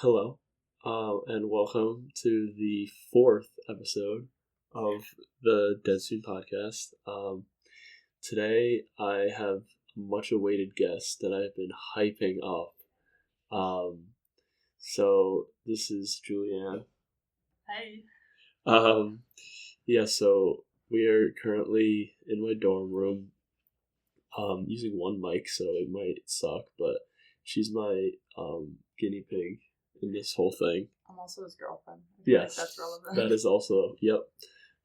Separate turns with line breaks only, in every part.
Hello, and welcome to the fourth episode of the Dead Soon podcast. Today I have a much awaited guest that I've been hyping up. So this is Juliann.
Hey.
So we are currently in my dorm room, using one mic, so it might suck, but she's my guinea pig in this whole thing.
I'm also his girlfriend.
Yes,
that's relevant.
that is also, yep.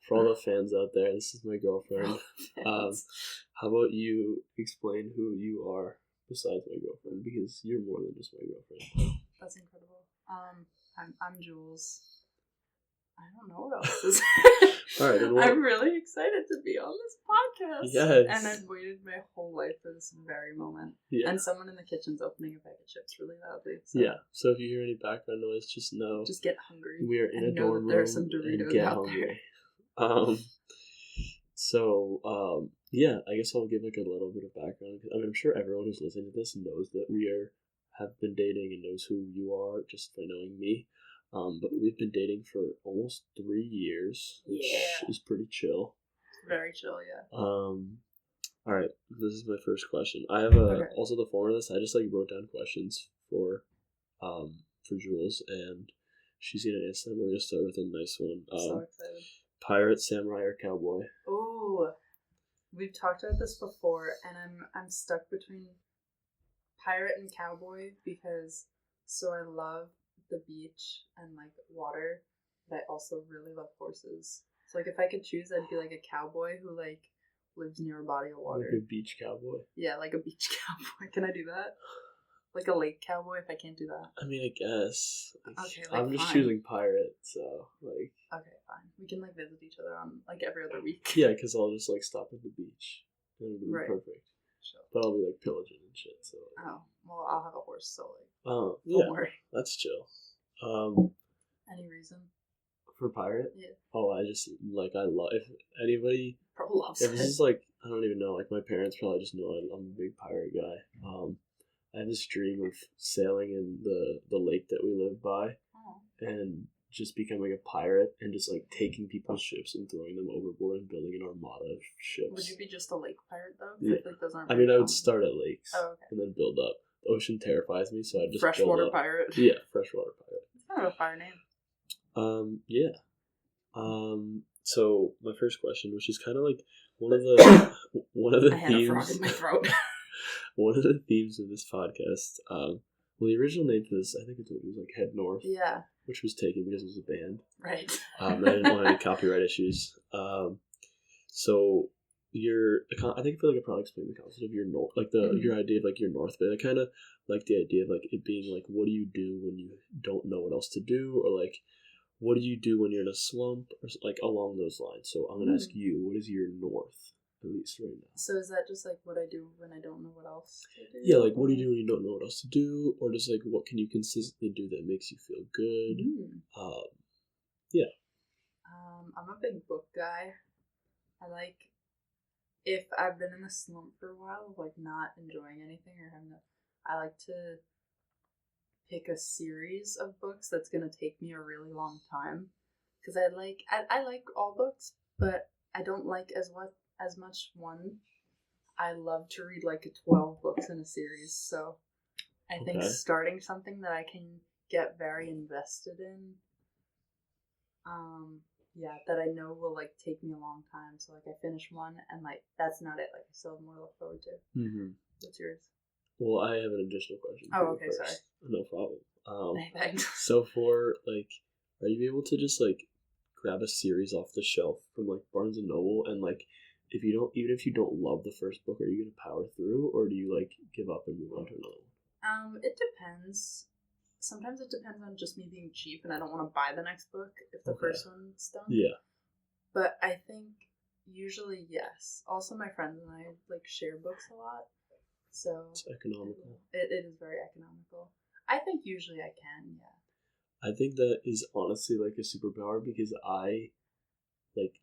For all the fans out there, this is my girlfriend. How about you explain who you are besides my girlfriend, because you're more than just my girlfriend.
That's incredible. I'm Jules. I don't know what else to say.
All right,
I'm really excited to be on this podcast.
Yes.
And I've waited my whole life for this very moment.
Yeah.
And someone in the kitchen's opening a bag of chips really loudly.
So. Yeah. So if you hear any background noise, just know.
Just get hungry.
We are in a dorm room.
There's some Doritos
get
out
hungry.
there.
Yeah, I guess I'll give like a little bit of background. I mean, I'm sure everyone who's listening to this knows that we have been dating and knows who you are just by knowing me. But we've been dating for almost 3 years, which is pretty chill.
Very chill, yeah.
All right, this is my first question. I have also the form of this. I just wrote down questions for Jules, and she's gonna answer them. We're gonna start with a nice one.
So excited.
Pirate, samurai, or cowboy?
Ooh, we've talked about this before, and I'm stuck between pirate and cowboy because I love the beach and water, but I also really love horses. So if I could choose, I'd be a cowboy who lives near a body of water.
Like a beach cowboy.
Yeah, like a beach cowboy. Can I do that? Like a lake cowboy if I can't do that.
I mean, I guess.
Okay,
I'm just choosing pirate, so
Okay, fine. We can visit each other on every other week.
Yeah, because I'll just stop at the beach. It'll be perfect.
Sure.
But I'll be pillaging and shit. So.
Oh well, I'll have a horse. So
yeah,
don't worry.
That's chill.
Any reason?
For pirate?
Yeah.
Oh, I just I love if anybody.
Probably loves
it. This is I don't even know. My parents probably just know I'm a big pirate guy. I have this dream of sailing in the lake that we live by, and just becoming a pirate and just taking people's ships and throwing them overboard and building an armada of ships.
Would you be just a lake pirate though?
Yeah.
Those aren't.
I mean, I would start at lakes.
Oh, okay.
And then build up. The ocean terrifies me, so I just
freshwater pirate.
Yeah, freshwater pirate.
It's kind of a fire name.
Yeah. So my first question, which is kind of one of the
I
themes.
had a frog in my throat.
One of the themes of this podcast. Well, the original name for this, I think it was Head North.
Yeah.
Which was taken because it was a band.
Right.
I didn't want any copyright issues. So I feel I probably explain the concept of your north, your idea of your north band. I kind of like the idea of it being what do you do when you don't know what else to do, or what do you do when you're in a slump, or along those lines. So I'm gonna ask you, what is your north, at least right now?
So is that just what I do when I don't know what else to do?
Yeah, what do you do when you don't know what else to do, or just what can you consistently do that makes you feel good? Yeah.
I'm a big book guy. If I've been in a slump for a while, not enjoying anything or I like to pick a series of books that's gonna take me a really long time, because I like all books, but I don't like as much one. I love to read 12 books in a series, so I think starting something that I can get very invested in, that I know will take me a long time. So I finish one and that's not it. I still have more to look forward to.
Mm-hmm.
What's yours?
Well, I have an additional question.
Oh, okay, sorry.
No problem.
Thanks.
So for are you able to just grab a series off the shelf from Barnes and Noble, and even if you don't love the first book, are you gonna power through, or do you give up and move on to another one?
It depends. Sometimes it depends on just me being cheap and I don't want to buy the next book if the first one's done.
Yeah.
But I think usually yes. Also, my friends and I share books a lot, so
it's economical.
It is very economical. I think usually I can, yeah.
I think that is honestly a superpower, because I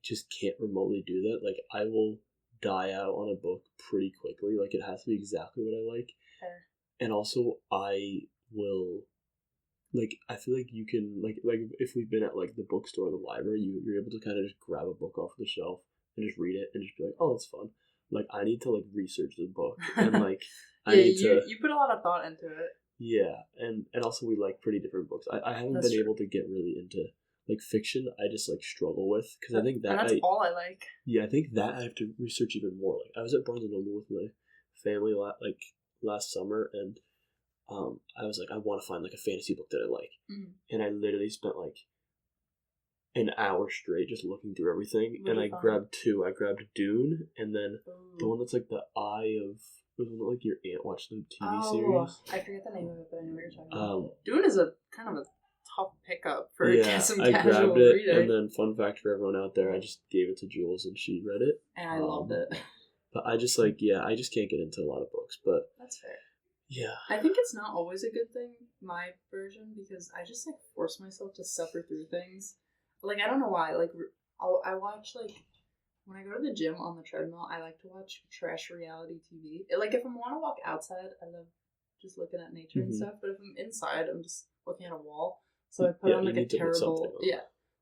just can't remotely do that. I will die out on a book pretty quickly. It has to be exactly what I like.
Fair.
And also I will like I feel like you can like if we've been at like the bookstore or the library, you're able to kind of just grab a book off the shelf and just read it and just be like, oh, that's fun. Like I need to like research the book and like I need to.
You put a lot of thought into it.
Yeah, and also we like pretty different books. I haven't
That's
been
true.
able to get really into like fiction. I just like struggle with because I think that
and that's all I like.
Yeah, I think that I have to research even more. Like I was at Barnes and Noble with my family last summer, and I was like, I want to find like a fantasy book that I like, and I literally spent like an hour straight just looking through everything, and I grabbed two. I grabbed Dune, and then the one that's like the Eye of. Was it like your aunt watched the TV series?
I forget the name of it, but I know what you're talking about. Dune is a kind of a tough pickup for some
I
casual
grabbed it,
reading.
and then fun fact for everyone out there, I just gave it to Jules, and she read it,
and I loved it.
But I just I just can't get into a lot of books. But
that's fair.
Yeah,
I think it's not always a good thing, my version, because I just like force myself to suffer through things. Like I don't know why. Like I watch like. When I go to the gym on the treadmill, I like to watch trash reality TV. Like, if I want to walk outside, I love just looking at nature and stuff. But if I'm inside, I'm just looking at a wall. So I put on, like, a terrible...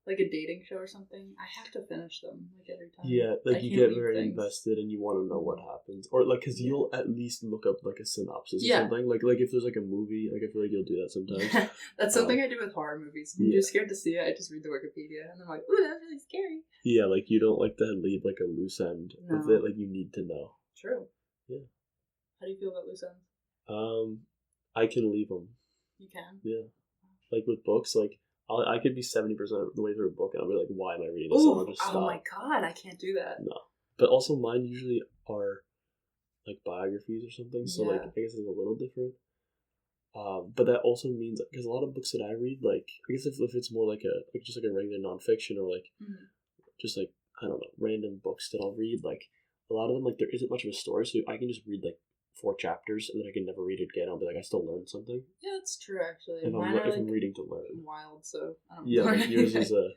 like a dating show or something. I have to finish them, like, every time.
Yeah, like, you get very invested and you want to know what happens. Or, like, because you'll at least look up, like, a synopsis or something. Like, if there's, like, a movie, like, I feel like you'll do that sometimes.
That's something I do with horror movies. I'm too scared to see it. I just read the Wikipedia, and I'm like, ooh, that's really scary.
Yeah, like, you don't like to leave, like, a loose end with it. Like, you need to know.
True.
Yeah.
How do you feel about loose ends?
I can leave them.
You can?
Yeah. Like, with books, like, I could be 70% of the way through a book, and I'll be like, why am I reading this? And I'll just stop.
Oh my god, I can't do that.
No. But also, mine usually are, like, biographies or something, so, like, I guess it's a little different. But that also means, because a lot of books that I read, like, I guess if it's more like just like a regular nonfiction, or, like, just, like, I don't know, random books that I'll read, like, a lot of them, like, there isn't much of a story, so I can just read, like, 4 chapters, and then I can never read it again. I'll be like, I still learned something.
Yeah, that's true, actually.
If I'm reading to learn.
Wild, so I don't
know. Like yours is a...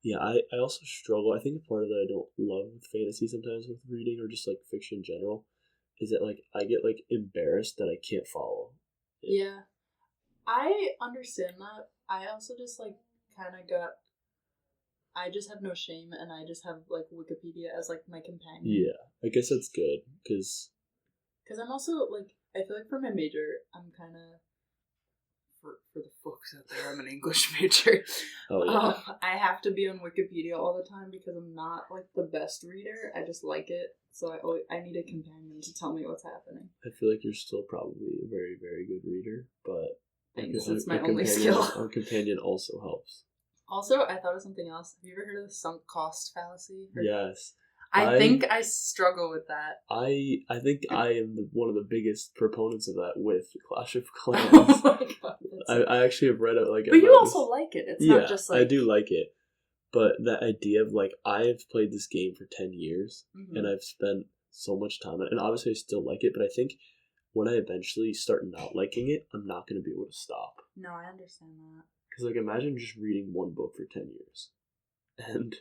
Yeah, I also struggle. I think a part of that I don't love with fantasy sometimes with reading, or just, like, fiction in general, is that, like, I get, like, embarrassed that I can't follow.
Yeah. I understand that. I also just, like, kind of I just have no shame, and I just have, like, Wikipedia as, like, my companion.
Yeah, I guess that's good, because
I'm also, like, I feel like for my major, I'm kind of, for the folks out there, I'm an English major.
Oh, yeah.
I have to be on Wikipedia all the time because I'm not, like, the best reader. I just like it, so I need a companion to tell me what's happening.
I feel like you're still probably a very, very good reader, but...
Thanks, it's my only skill.
Our companion also helps.
Also, I thought of something else. Have you ever heard of the sunk cost fallacy?
Yes.
I think I struggle with that.
I think I am one of the biggest proponents of that with Clash of Clans.
Oh my god.
I actually have read it like.
But you also like it. It's not just like.
I do like it, but that idea of like I have played this game for 10 years and I've spent so much time on it, and obviously I still like it, but I think when I eventually start not liking it, I'm not going to be able to stop.
No, I understand that.
Because like imagine just reading one book for 10 years, and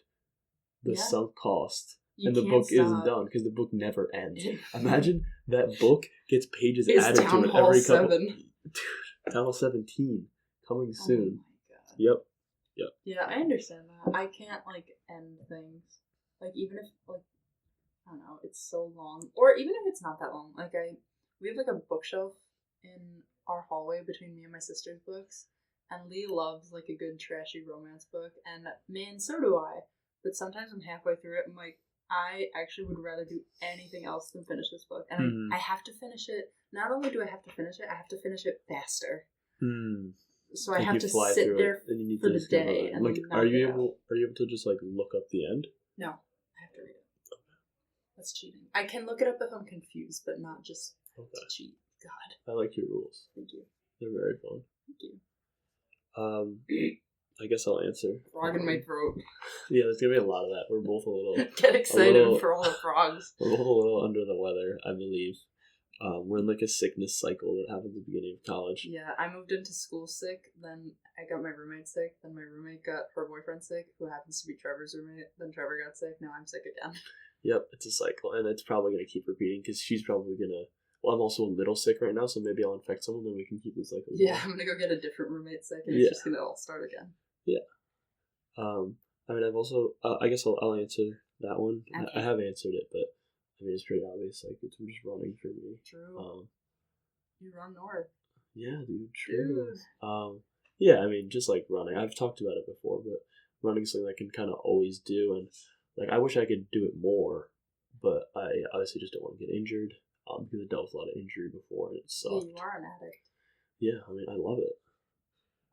the sunk cost. And the book isn't done because the book never ends. Imagine that book gets pages added to it every couple. Dude, Town Hall 17 coming soon.
Oh my god.
Yep.
Yeah, I understand that. I can't like end things. Like even if like I don't know, it's so long, or even if it's not that long. Like we have like a bookshelf in our hallway between me and my sister's books, and Lee loves like a good trashy romance book, and man, so do I. But sometimes I'm halfway through it, I'm like, I actually would rather do anything else than finish this book. And I have to finish it. Not only do I have to finish it, I have to finish it faster. So I have to sit there for the day. And
like, are you able to just like look up the end?
No, I have to read it. That's cheating. I can look it up if I'm confused, but not just to cheat. God.
I like your rules.
Thank you.
They're very fun.
Thank you.
I guess I'll answer.
Frog in my throat.
Yeah, there's gonna be a lot of that. We're both a little...
Get excited for all the frogs.
We're both a little under the weather, I believe. We're in like a sickness cycle that happened at the beginning of college.
Yeah, I moved into school sick, then I got my roommate sick, then my roommate got her boyfriend sick, who happens to be Trevor's roommate, then Trevor got sick, now I'm sick again.
Yep, it's a cycle, and it's probably going to keep repeating, because she's probably going to... well, I'm also a little sick right now, so maybe I'll infect someone, then we can keep this like.
Yeah, I'm gonna go get a different roommate sick, and it's just gonna all start again.
Yeah. I mean, I've also. I guess I'll answer that one.
Okay.
I have answered it, but I mean, it's pretty obvious. Like, it's just running for me.
True. You run north.
Yeah, dude. True. Yeah, I mean, just like running. I've talked about it before, but running is something I can kind of always do, and like I wish I could do it more, but I obviously just don't want to get injured. Because I dealt with a lot of injury before, and it sucked.
Yeah, you are an addict.
Yeah, I mean, I love it.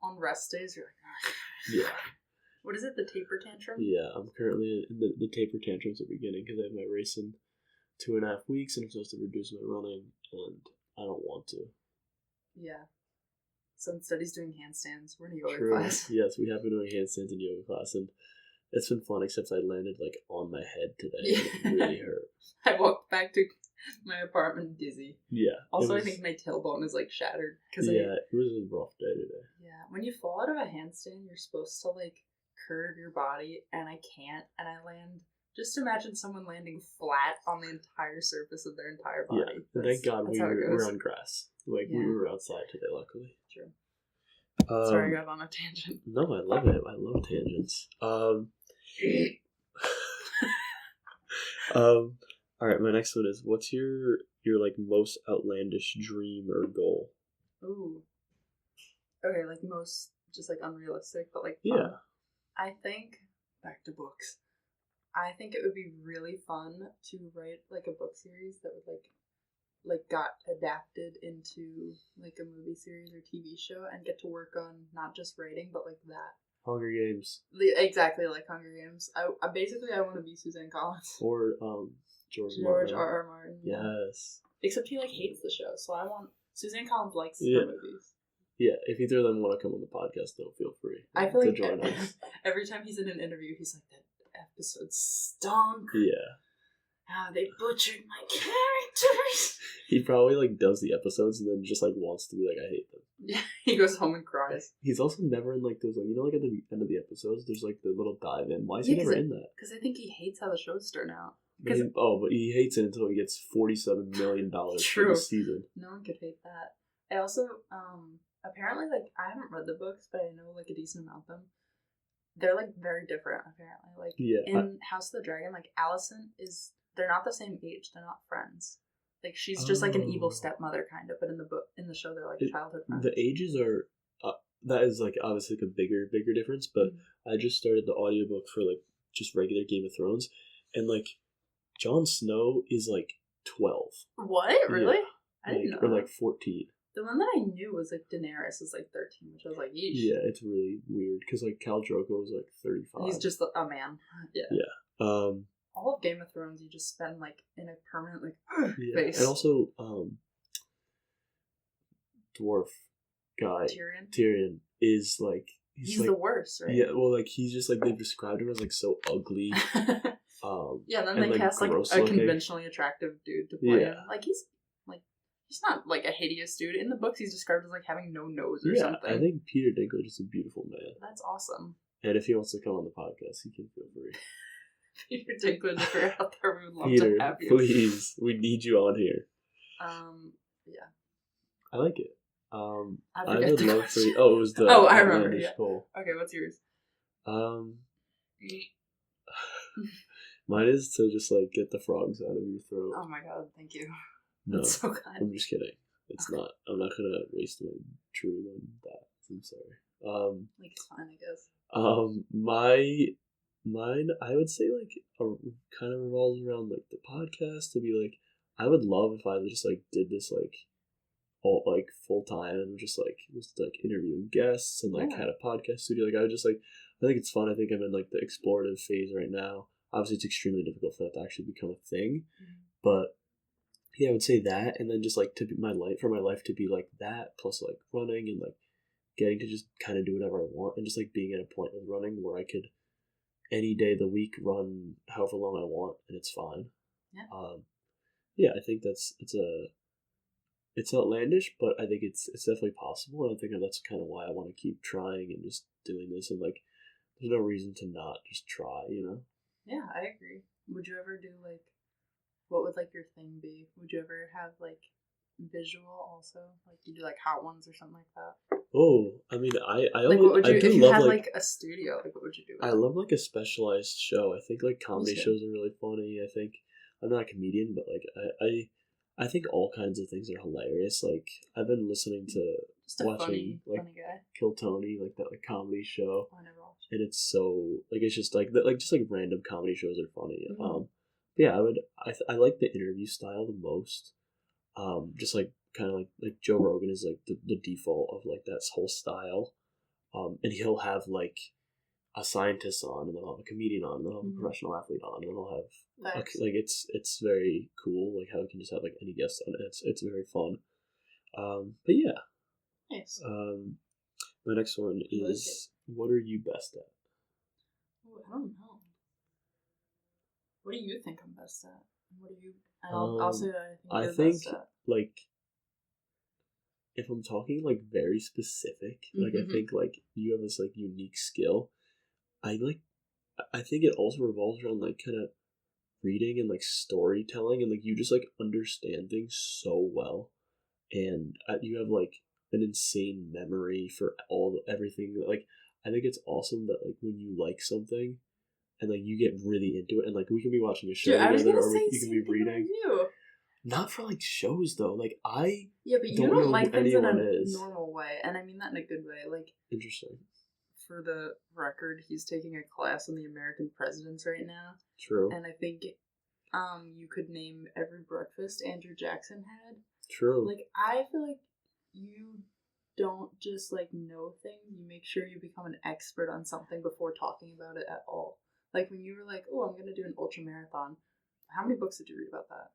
On rest days, you're like,
yeah.
What is it, the taper tantrum?
Yeah, I'm currently in the taper tantrums at the beginning because I have my race in 2.5 weeks, and I'm supposed to reduce my running, and I don't want to.
Yeah. So instead he's doing handstands. We're in a yoga class.
Yes, we have been doing handstands in yoga class, and it's been fun, except I landed like on my head today.
Yeah.
It really hurt.
I walked back to my apartment dizzy.
Yeah.
Also, I think my tailbone is like shattered.
It was a rough day today.
Yeah. When you fall out of a handstand, you're supposed to like curve your body, and I can't, and I land. Just imagine someone landing flat on the entire surface of their entire body.
Yeah, thank God we were on grass. Like, we were outside today, luckily.
True. Sorry, I got on a tangent.
No, I love it. I love tangents. Alright, my next one is, what's your like most outlandish dream or goal?
Ooh. Okay, like most just like unrealistic, but like fun.
Yeah.
I think, back to books, I think it would be really fun to write like a book series that would like got adapted into like a movie series or TV show and get to work on not just writing but like that.
Hunger Games.
Exactly like Hunger Games. I want to be Suzanne Collins.
Or George
R.R. Martin.
Yes.
Except he like hates the show, so I want Suzanne Collins likes the movies.
Yeah, if either of them want to come on the podcast, they'll feel free
I feel
to
like
join us.
Every time he's in an interview, he's like, that episode stunk.
Yeah.
They butchered my characters.
He probably like does the episodes and then just like wants to be like, I hate them.
Yeah, he goes home and cries.
He's also never in like those like, you know, like at the end of the episodes, there's like the little dive in. Why is he never in that?
Because I think he hates how the shows turn out.
But he hates it until he gets $47 million for the season.
No one could hate that. I also apparently like I haven't read the books, but I know like a decent amount of them. They're like very different apparently. Like in House of the Dragon, like Alicent is. They're not the same age. They're not friends. Like she's just like an evil stepmother kind of, but in the show they're like childhood friends.
The ages are that is like obviously like a bigger difference. But I just started the audiobook for like just regular Game of Thrones, and like Jon Snow is like 12.
What? Really?
Yeah.
I didn't know.
Or like 14.
The one that I knew was like Daenerys is like 13, which I was like, yeesh.
Yeah, it's really weird because like Khal Drogo was like 35.
He's just a man. Yeah.
Yeah.
All of Game of Thrones, you just spend like in a permanent like face.
And also, dwarf guy Tyrion is like
he's
like,
the worst, right?
Yeah, well, like he's just like they've described him as like so ugly.
Yeah, then they cast like a conventionally attractive dude to play him. Like he's not like a hideous dude. In the books, he's described as like having no nose or something.
I think Peter Dinklage is a beautiful man.
That's awesome.
And if he wants to come on the podcast, he can feel free.
Peter Dinklage, if you're out there, we would love
Peter,
to have you.
Please, we need you on here.
Yeah.
I like it.
I
would love for you. Oh, it was the.
Oh, I remember. Yeah.
Goal.
Okay, what's yours?
Mine is to just like get the frogs out of your throat.
Oh my god, thank you.
No,
that's so kind.
I'm just kidding. It's not. I'm not gonna waste my dream on that. I'm sorry.
Like it's fine, I guess. Mine, I would say like kind of revolves around like the podcast. To be like, I would love if I just like did this like all like full time and just like was like interviewing guests and like had a podcast studio. Like I would just like, I think it's fun. I think I'm in like the explorative phase right now. Obviously, it's extremely difficult for that to actually become a thing, but yeah, I would say that, and then just like to be my life to be like that plus like running and like getting to just kind of do whatever I want and just like being at a point with running where I could any day of the week run however long I want and it's fine. Yeah. I think it's outlandish, but I think it's definitely possible, and I think that's kind of why I want to keep trying and just doing this, and like there's no reason to not just try, you know? Yeah, I agree. Would you ever do like, what would like your thing be? Would you ever have like visual also? Like you do like Hot Ones or something like that?
Oh, I mean, I
Like what would you,
I do
if you
love
had
like
like a studio, like what would you do with
I
it?
love like a specialized show. I think like comedy
too.
shows are really funny. I think I'm not a comedian, but like I think all kinds of things are hilarious. Like I've been listening to
Just a
watching like
funny guy.
Kill Tony, like that like comedy show,
Oh, I never watched.
and it's so like it's just like like just like random comedy shows are funny.
Mhm.
Yeah, I like the interview style the most. Just like kind of like Joe Rogan is like the default of like that whole style. And he'll have like a scientist on, and then he'll have a comedian on, and then he'll have a professional athlete on, and then he'll have like it's very cool like how he can just have like any guest on it. It's very fun. But yeah.
Nice.
My next one is what are you best at?
Oh, I don't know. What do you think I'm best at? What do you? I'll say that I think you're best at.
Like if I'm talking like very specific, like I think like you have this like unique skill. I think it also revolves around like kind of reading and like storytelling, and like you just like understand things so well, and you have like an insane memory for everything. Like I think it's awesome that like when you like something and like you get really into it, and like we can be watching a show together, or you can be reading. Not for like shows though. Like but
you don't like things in a normal way, and I mean that in a good way. Like
interesting.
For the record, he's taking a class on the American presidents right now.
True.
And I think you could name every breakfast Andrew Jackson had.
True.
Like I feel like you don't just like know things, you make sure you become an expert on something before talking about it at all. Like when you were like, oh, I'm gonna do an ultra marathon. How many books did you read about that?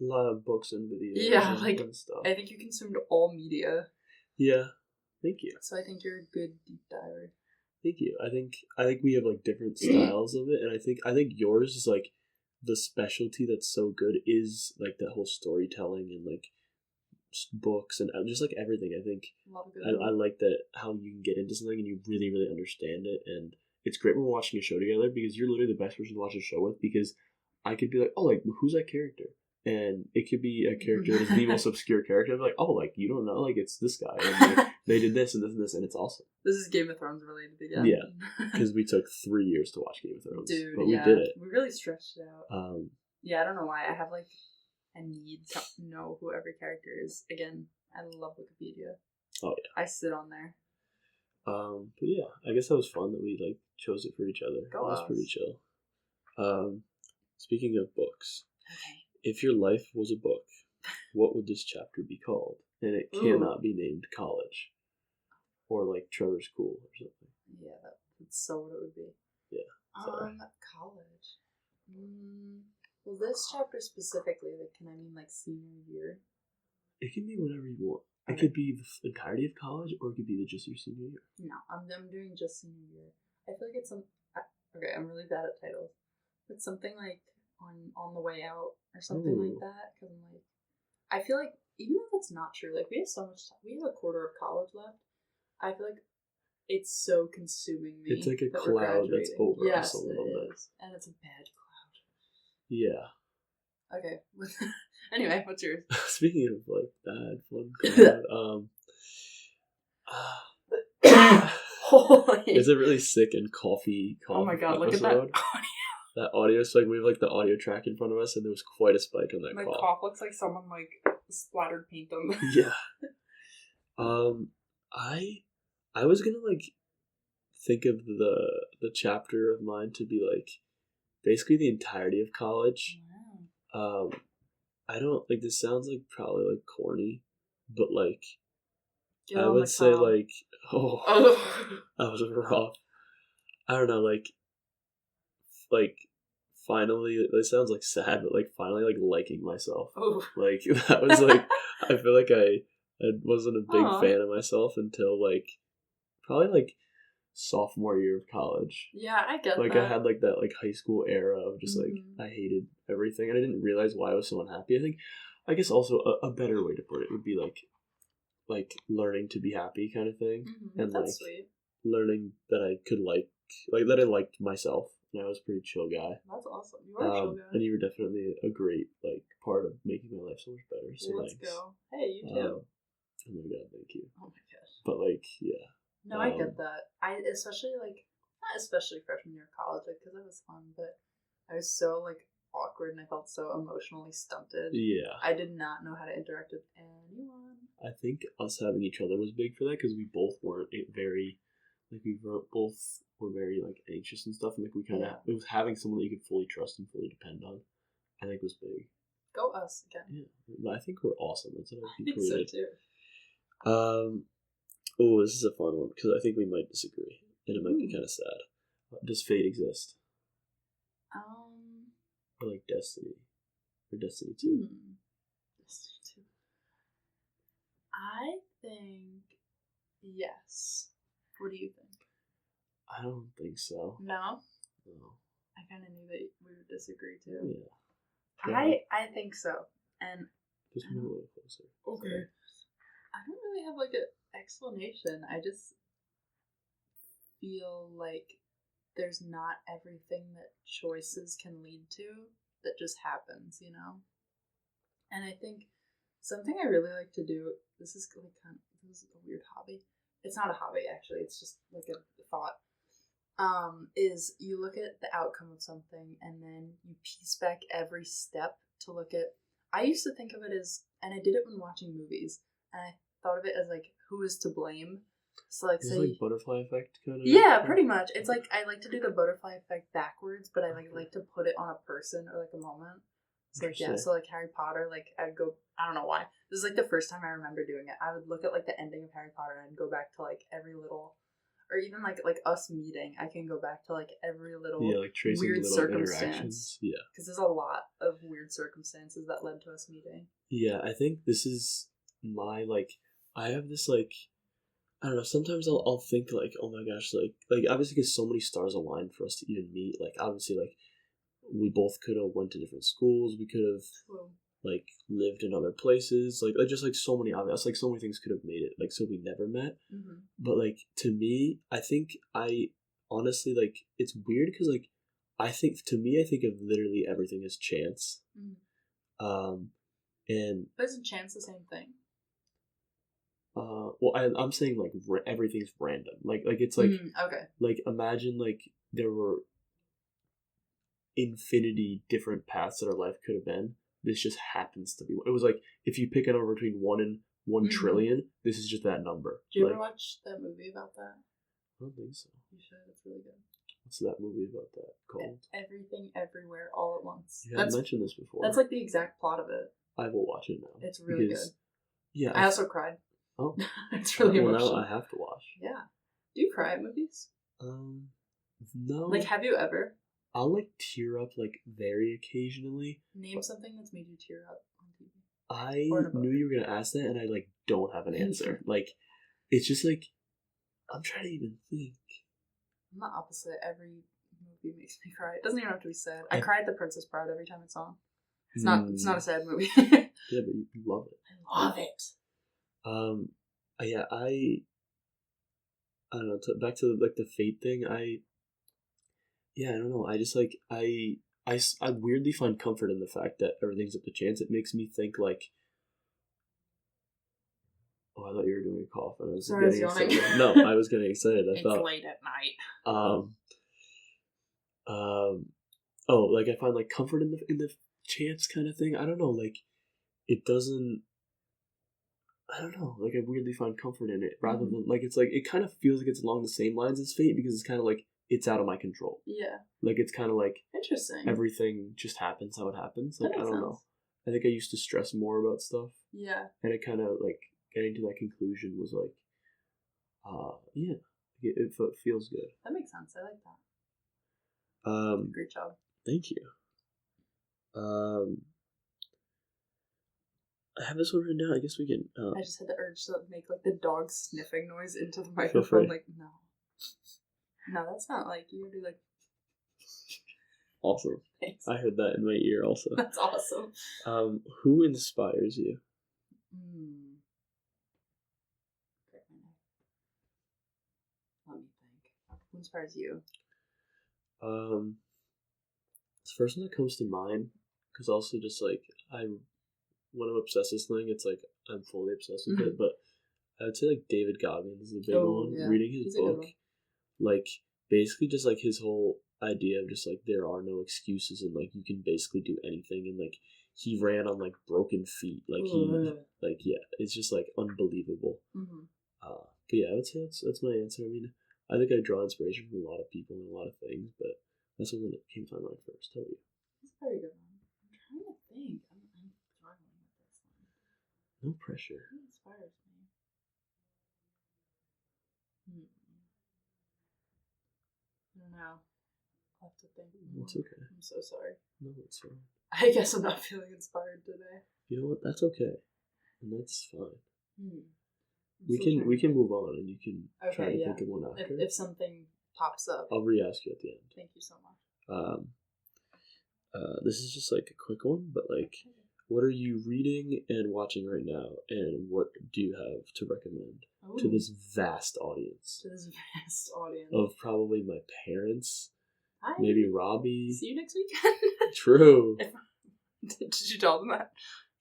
A lot of books and videos.
Yeah,
and stuff.
I think you consumed all media.
Yeah. Thank you.
So I think you're a good deep diver.
Thank you. I think we have like different styles of it, and I think yours is like the specialty that's so good is like that whole storytelling and like books and just like everything. I think I like that how you can get into something and you really really understand it, and it's great when we're watching a show together because you're literally the best person to watch a show with, because I could be like, oh, like who's that character? And it could be a character that is the most obscure character. I'm like, oh, like you don't know, like it's this guy, and like, they did this and this and this, and it's awesome.
This is Game of Thrones related again.
Yeah, because we took 3 years to watch Game of Thrones,
dude.
But we did it.
We really stretched it out. Yeah, I don't know why. I have like a need to know who every character is. Again, I love Wikipedia. Oh yeah, I sit on there.
But yeah, I guess that was fun that we like chose it for each other. It was pretty chill. Speaking of books. Okay. If your life was a book, what would this chapter be called? And it cannot be named college. Or like Trevor School or something.
Yeah, that's so what it would be.
Yeah.
College. Well, this chapter specifically, like, can I mean like senior year?
It can be whatever you want. Okay. It could be the entirety of college, or it could be just your senior year.
No, I'm doing just senior year. I feel like it's okay, I'm really bad at titles. It's something like on the way out or something like that, because I'm like, I feel like even though that's not true, like we have so much time, we have a quarter of college left. I feel like it's so consuming me.
It's like a cloud that's over us a little bit,
and it's a bad cloud.
Yeah.
Okay. Anyway, what's yours?
Speaking of like bad fun cloud, it's a really sick and coffee
oh my god,
episode.
Look at that audio.
That audio, so like we have like the audio track in front of us, and there was quite a spike on that
my
cough.
My cough looks like someone like splattered paint on them.
Yeah. I was gonna like think of the chapter of mine to be like basically the entirety of college. Wow. I don't like this sounds like probably like corny, but like I would say like that was rough. I don't know, like finally, it sounds like sad, but like finally like liking myself. Oh. Like that was like I feel like I wasn't a big fan of myself until like probably like sophomore year of college.
Yeah, I get
like
that.
I had like that like high school era of just like I hated everything, and I didn't realize why I was so unhappy. I guess also a better way to put it would be like learning to be happy kind of thing, and
that's sweet.
Learning that I could like that I liked myself and I was a pretty chill guy.
That's awesome. You are a chill guy.
And you were definitely a great part of making my life so much better. So
let's go. Hey, you too.
Oh my god, thank you.
Oh my gosh.
But yeah.
No, I get that. I especially not especially freshman year of college, because it was fun, but I was so awkward and I felt so emotionally stunted.
Yeah.
I did not know how to interact with anyone.
I think us having each other was big for that, because we both weren't very, both were very anxious and stuff, and we kind of it was having someone that you could fully trust and fully depend on. I think was big.
Go us again.
Yeah, I think we're awesome. That's what
I think so too.
Oh, this is a fun one because I think we might disagree, and it might be kind of sad. Does fate exist? Or destiny, or Destiny 2?
Destiny 2. I think yes. What do you think?
I don't think so.
No.
No.
I kind of knew that we would disagree too.
Yeah.
I think so, and
just move a little closer.
Okay. I don't really have an explanation. I just feel like there's not everything that choices can lead to that just happens, And I think something I really like to do. This is this is a weird hobby. It's not a hobby actually. It's just a thought. Is you look at the outcome of something and then you piece back every step to look at. I used to think of it as, and I did it when watching movies, and I thought of it as who is to blame. So say
butterfly effect kind of.
Yeah, pretty much. It's I like to do the butterfly effect backwards, but I like to put it on a person or a moment. So so Harry Potter, I'd go. I don't know why. This is the first time I remember doing it. I would look at the ending of Harry Potter and I'd go back to every little. Or even like us meeting, I can go back to every little
tracing
weird
little
circumstance.
Yeah,
because there's a lot of weird circumstances that led to us meeting.
Yeah, I think this is my I have this I don't know. Sometimes I'll think oh my gosh, obviously because so many stars aligned for us to even meet. Obviously we both could have went to different schools. We could have lived in other places. Just so many obvious so many things could have made it so we never met.
Mm-hmm.
But to me, I think I honestly it's weird because I think of literally everything as chance.
Mm-hmm.
And
but isn't chance the same thing?
Well, I'm saying everything's random. It's
okay.
Imagine there were infinity different paths that our life could have been. This just happens to be. It was if you pick a number between 1 and 1
mm-hmm.
trillion, this is just that number.
Did you ever watch that movie about that?
I don't think so.
You should. It's really good.
What's that movie about that called?
Everything, Everywhere, All at Once.
You haven't mentioned this before.
That's the exact plot of it.
I will watch it now.
It's really good.
Yeah.
I also cried.
Oh.
It's really emotional.
Now I have to watch.
Yeah. Do you cry at movies?
No.
Have you ever?
I'll tear up very occasionally.
Name something that's made you tear up on TV.
I knew you were gonna ask that, and I don't have an answer. It's just I'm trying to even think.
I'm the opposite. Every movie makes me cry. It doesn't even have to be sad. I cry at The Princess Bride every time it's on. It's not. It's not a sad movie.
Yeah, but you love it.
I love it.
Yeah. I don't know. Back to the fate thing. I don't know. I just I weirdly find comfort in the fact that everything's up to chance. It makes me think oh, I thought you were doing a cough. And I was getting excited. No, I was getting excited.
It's late at night.
Oh, I find comfort in the chance kind of thing. I don't know. It doesn't. I don't know. I weirdly find comfort in it rather than it's it kind of feels like it's along the same lines as fate because it's kind of it's out of my control.
Yeah.
It's kind of
interesting.
Everything just happens how it happens. I don't
sense.
know. I think I used to stress more about stuff.
Yeah.
And it kind of getting to that conclusion was yeah, it feels good.
That makes sense. I like that. Great job.
Thank you. I have this one written down. I guess we can.
I just had the urge to make the dog sniffing noise into the microphone. No, that's not you would do
Awesome.
Thanks.
I heard that in my ear also.
That's awesome.
Who inspires you?
Let me think. Who inspires you?
The first one that comes to mind, because also just like when I'm obsessed with something, it's like I'm fully obsessed with it. But I would say like David Goggins is a big one.
Yeah.
Reading his book, like basically just like his whole idea of just like there are no excuses and like you can basically do anything, and like he ran on like broken feet, like it's just like unbelievable. But yeah, I would say that's my answer. I mean, I think I draw inspiration from a lot of people and a lot of things, but that's something that came to my mind first. How about you?
That's a very good one. I'm trying to think. I'm struggling with this one.
No pressure.
Who inspires me? I don't know. I'll have to think.
It's okay.
I'm so sorry.
No, it's fine.
I guess I'm not feeling inspired today.
You know what? That's okay, and that's fine. We can move on, and you can try to think of one after.
If something pops up,
I'll re-ask you at the end.
Thank you so much.
This is just like a quick one, but like, what are you reading and watching right now, and what do you have to recommend to this vast audience? Of probably my parents. Hi. Maybe Robbie.
See you next weekend.
True.
Did you tell them that?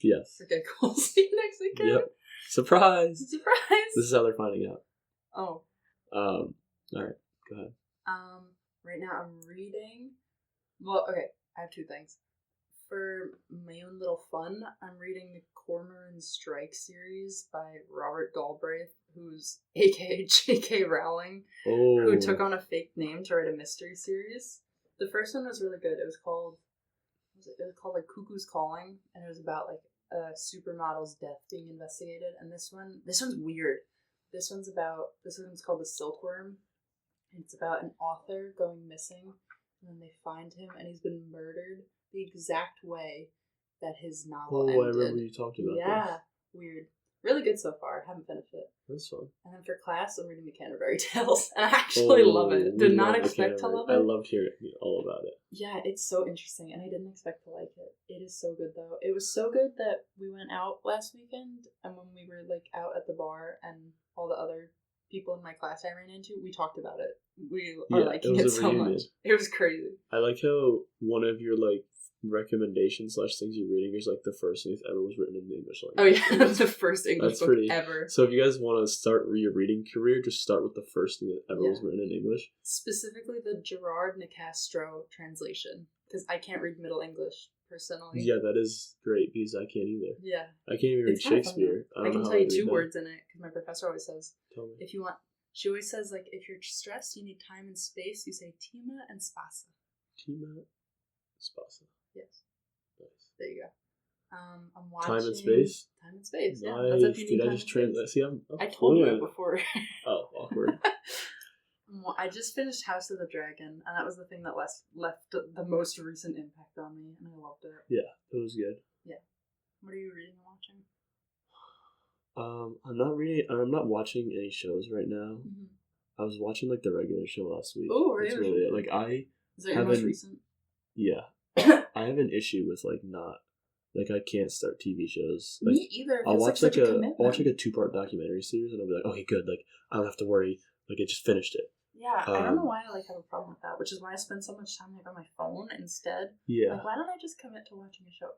Yes.
Okay, cool. See you next weekend.
Yep. Surprise.
This
is how they're finding out.
Oh.
All right. Go ahead.
Right now I'm reading. Well, okay. I have two things. For my own little fun, I'm reading the Cormoran Strike series by Robert Galbraith, who's aka J.K. Rowling, who took on a fake name to write a mystery series. The first one was really good. It was called like Cuckoo's Calling, and it was about like a supermodel's death being investigated. And this one's weird. This one's called The Silkworm, and it's about an author going missing, and then they find him, and he's been murdered the exact way that his novel ended.
I remember you talked about this.
Weird. Really good so far. I haven't finished it.
That's fun.
And then for class, I'm reading the Canterbury Tales, and I actually love it. Did not expect to love it.
I loved hearing all about it.
Yeah, it's so interesting, and I didn't expect to like it. It is so good, though. It was so good that we went out last weekend, and when we were like out at the bar, and all the other people in my class I ran into, we talked about it. We are liking it so much. It was crazy.
I like how one of your like recommendations / things you're reading is like the first thing that ever was written in the English language.
Oh yeah, that's the first English book ever.
So if you guys want to start your reading career, just start with the first thing that ever was written in English.
Specifically the Gerard Nicastro translation, because I can't read Middle English personally.
Yeah, that is great because I can't either.
Yeah,
I can't even read Shakespeare.
I can tell you 2 words in it because my professor always says.
Tell me.
If you want, she always says like if you're stressed, you need time and space. You say Tima and Spasa.
Tima, Spasa.
Yes.
Nice.
There you go. I'm watching
Time and Space.
Time and Space. Yeah,
nice.
That's if you need
Did I just translate? See,
I told you it before.
Oh, awkward.
I just finished House of the Dragon, and that was the thing that left the most recent impact on me, and I loved it.
Yeah, it was good.
Yeah. What are you reading and watching?
I'm not watching any shows right now. Mm-hmm. I was watching like the regular show last week.
Oh, really?
That's really it. Like
Is that your most recent?
Yeah. I have an issue with like not like I can't start TV shows. Like,
me either.
I'll watch like a 2-part documentary series and I'll be like, okay, good. Like I don't have to worry. Like I just finished it.
Yeah, I don't know why I like have a problem with that, which is why I spend so much time like on my phone instead.
Yeah.
Like why don't I just commit to watching a show?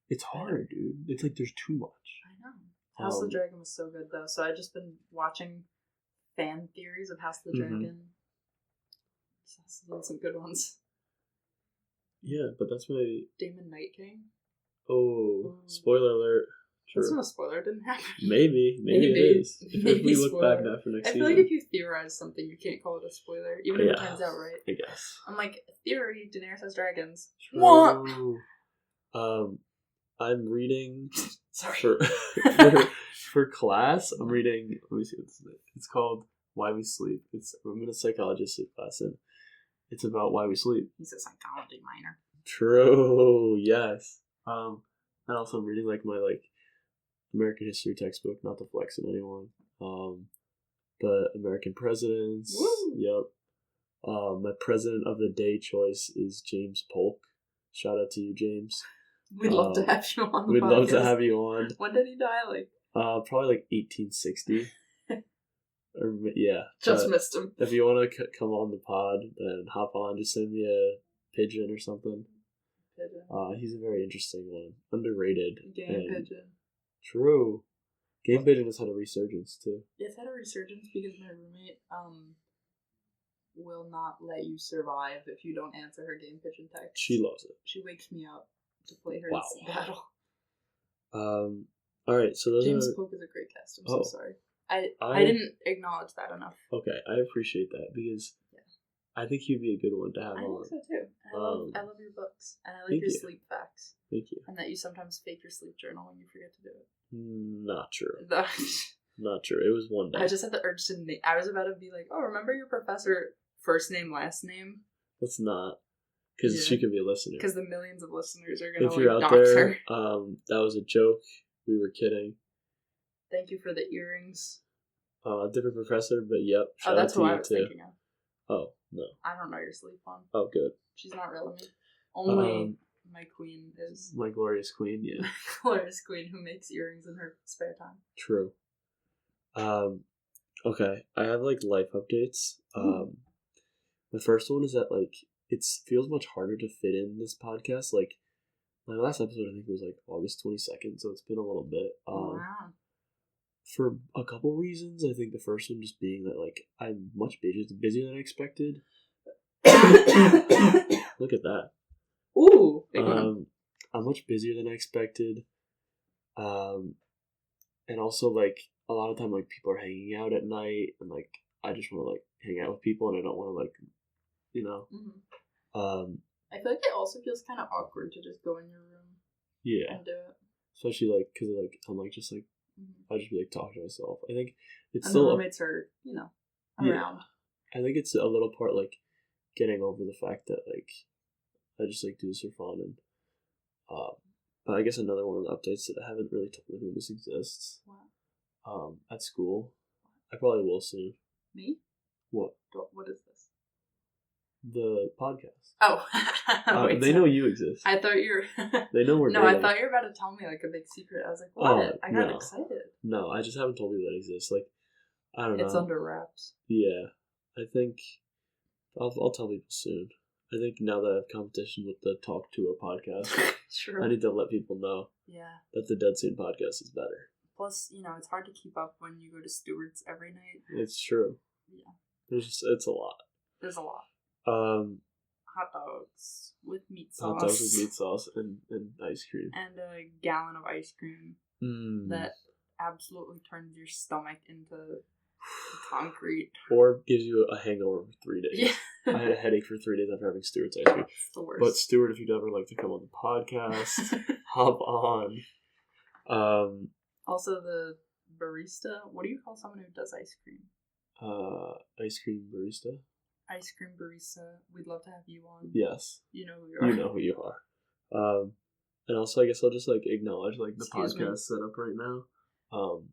It's hard, dude. It's like there's too much.
I know. House of the Dragon was so good though, so I've just been watching fan theories of House of the Dragon. Some good ones.
Yeah, but that's my
Daemon Night King.
Oh, spoiler alert!
True. That's not a spoiler. It didn't happen.
Maybe it is. If we look back now for next season.
I feel like if you theorize something, you can't call it a spoiler, even if it turns out right.
I guess.
I'm like, theory. Daenerys has dragons.
True. I'm reading.
Sorry.
For class, I'm reading. Let me see what this is. It's called Why We Sleep. I'm in a psychology class, and it's about why we sleep.
He's a psychology minor.
True. Yes. And also I'm reading like my like American history textbook, not to flex on anyone. But American presidents.
Woo!
Yep. My president of the day choice is James Polk. Shout out to you, James.
We'd love to have you on the podcast.
We'd love to have you on.
When did he die? Like
probably like 1860. Yeah.
Just missed him.
If you want to come on the pod, then hop on. Just send me a pigeon or something.
Pigeon.
He's a very interesting one. Underrated.
Game pigeon.
True. Game pigeon has had a resurgence too.
It's had a resurgence because my roommate will not let you survive if you don't answer her game pigeon text.
She loves it.
She wakes me up to play her battle.
All right. So those
James
are.
Pope is a great cast. I'm so sorry. I didn't acknowledge that enough.
Okay, I appreciate that because I think he'd be a good one to have on.
I think so too. I love your books and I like your sleep facts.
Thank you.
And that you sometimes fake your sleep journal when you forget to do it.
Not true. Not true. It was one day.
I just had the urge to name. I was about to be like, oh, remember your professor first name, last name?
Let's not. Because she could be a listener.
Because the millions of listeners are going to
if you're out there, that was a joke. We were kidding.
Thank you for the earrings.
Different professor, but yep.
Oh, that's who I was thinking of.
Oh, no.
I don't know your sleep one.
Oh, good.
She's not real to me. Only my queen is.
My glorious queen, yeah.
Glorious queen who makes earrings in her spare time.
True. Okay. I have, life updates. The first one is that, it feels much harder to fit in this podcast. My last episode, I think it was, August 22nd, so it's been a little bit.
Wow.
For a couple reasons. I think the first one just being that, I'm much busier than I expected. Look at that.
Ooh.
I'm much busier than I expected. And also, a lot of time, people are hanging out at night, and, I just want to, hang out with people, and I don't want to,
Mm-hmm. I feel like it also feels kind of awkward to just go in your room.
Yeah.
And do it.
Especially, because, I'm, just,
Mm-hmm.
I just be talking to myself. I think it's
and
still
the roommates are, around.
Yeah. I think it's a little part getting over the fact that I just do this for fun and but I guess another one of the updates that I haven't really told anyone this exists.
Wow.
At school. I probably will soon.
Me?
What?
What is this?
The podcast.
Oh. Wait,
they know you exist.
I thought you were...
They know we're
No, I thought you were about to tell me a big secret. I was like, what? I got excited.
No, I just haven't told people that exists. I don't know.
It's under wraps.
Yeah. I think I'll tell people soon. I think now that I have competition with the Talk to a podcast,
sure.
I need to let people know that the Dead Scene podcast is better.
Plus, it's hard to keep up when you go to Stewart's every night.
It's true. Yeah. It's a lot.
There's a lot. Hot dogs with meat sauce.
Hot dogs with meat sauce and ice cream.
And a gallon of ice cream that absolutely turns your stomach into concrete.
Or gives you a hangover for 3 days.
Yeah.
I had a headache for 3 days after having Stewart's ice cream.
It's the worst.
But Stewart, if you'd ever like to come on the podcast, hop on.
Also, the barista. What do you call someone who does ice cream?
Ice cream barista.
Ice cream barista. We'd love to have you on.
Yes.
You know who you are.
You know who you are. And also, I guess I'll just acknowledge the podcast setup right now.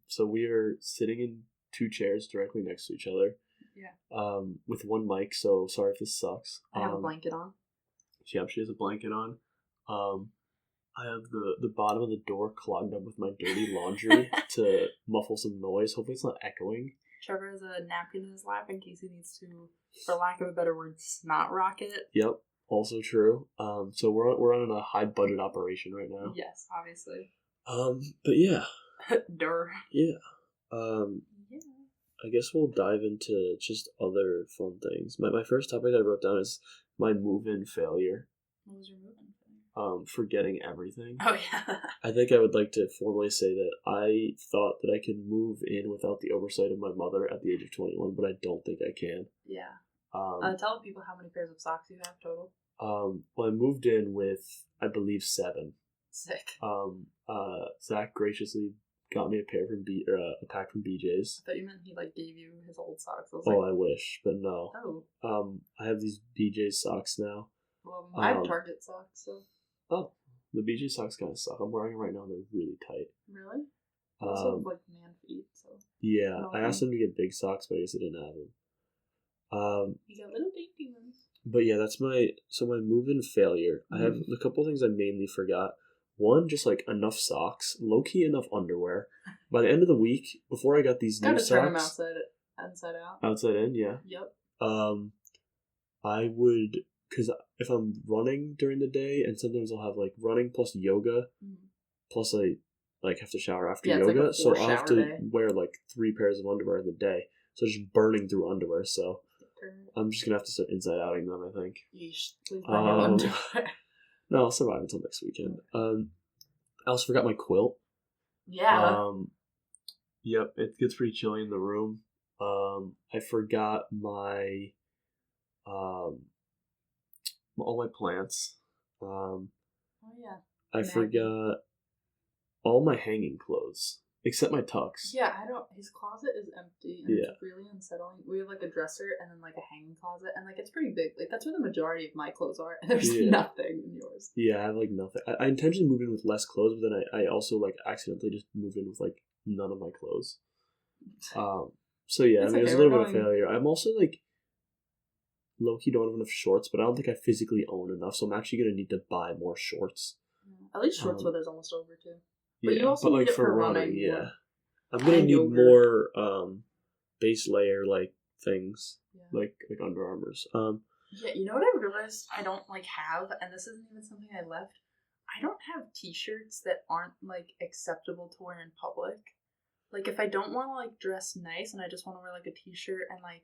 So we are sitting in 2 chairs directly next to each other.
Yeah.
With one mic. So sorry if this sucks.
I have a blanket on.
Yep, she has a blanket on. I have the bottom of the door clogged up with my dirty laundry to muffle some noise. Hopefully it's not echoing.
Trevor has a napkin in his lap in case he needs to, for lack of a better word, snot rocket.
Yep, also true. So we're on a high budget operation right now.
Yes, obviously.
But yeah.
Durr.
Yeah. I guess we'll dive into just other fun things. My first topic I wrote down is my move-in failure.
What was your move-in failure?
Forgetting everything.
Oh, yeah.
I think I would like to formally say that I thought that I could move in without the oversight of my mother at the age of 21, but I don't think I can.
Yeah. Tell people how many pairs of socks you have total.
Well, I moved in with, I believe, 7.
Sick.
Zach graciously got me a pack from BJ's.
I thought you meant he gave you his old socks.
I wish, but no.
Oh.
I have these BJ's socks now.
Well, I have Target socks, so.
Oh, the BJ socks kind of suck. I'm wearing them right now and they're really tight.
Really? Also have man feet, so.
Yeah, I asked them to get big socks, but I guess I didn't have them.
You got little dainty ones.
But yeah, that's my move-in failure. I have a couple things I mainly forgot. One, just enough socks, low-key enough underwear. By the end of the week, before I got these new socks.
Turn them outside at Inside Out.
Outside In, yeah.
Yep.
I would, because if I'm running during the day, and sometimes I'll have like running plus yoga, plus I like have to shower after yoga,
like
so I'll have to
day.
wear like 3 pairs of underwear in the day. So just burning through underwear. So I'm just gonna have to start inside outing them, I think.
Yeesh, please buy new underwear.
No, I'll survive until next weekend. I also forgot my quilt.
Yeah.
Yep, it gets pretty chilly in the room. I forgot my all my plants.
Oh yeah.
I forgot all my hanging clothes except my tux.
Yeah, his closet is empty and it's really unsettling. We have like a dresser and then like a hanging closet and like it's pretty big. Like that's where the majority of my clothes are and there's nothing in yours. Yeah, I have like nothing. I intentionally moved in with less clothes, but then I also like accidentally just moved in with like none of my clothes. So yeah, I mean, it's a little bit of failure. I'm also like low-key don't have enough shorts, but I don't think I physically own enough, so I'm actually gonna need to buy more shorts. At least shorts weather's almost over too. But you also need
like
it for running.
Yeah. I'm gonna need more base layer like things. Like Under Armours.
Yeah, you know what I realized I don't like have, and this isn't even something I left. I don't have t-shirts that aren't like acceptable to wear in public. Like if I don't want to like dress nice and I just want to wear like a t-shirt and like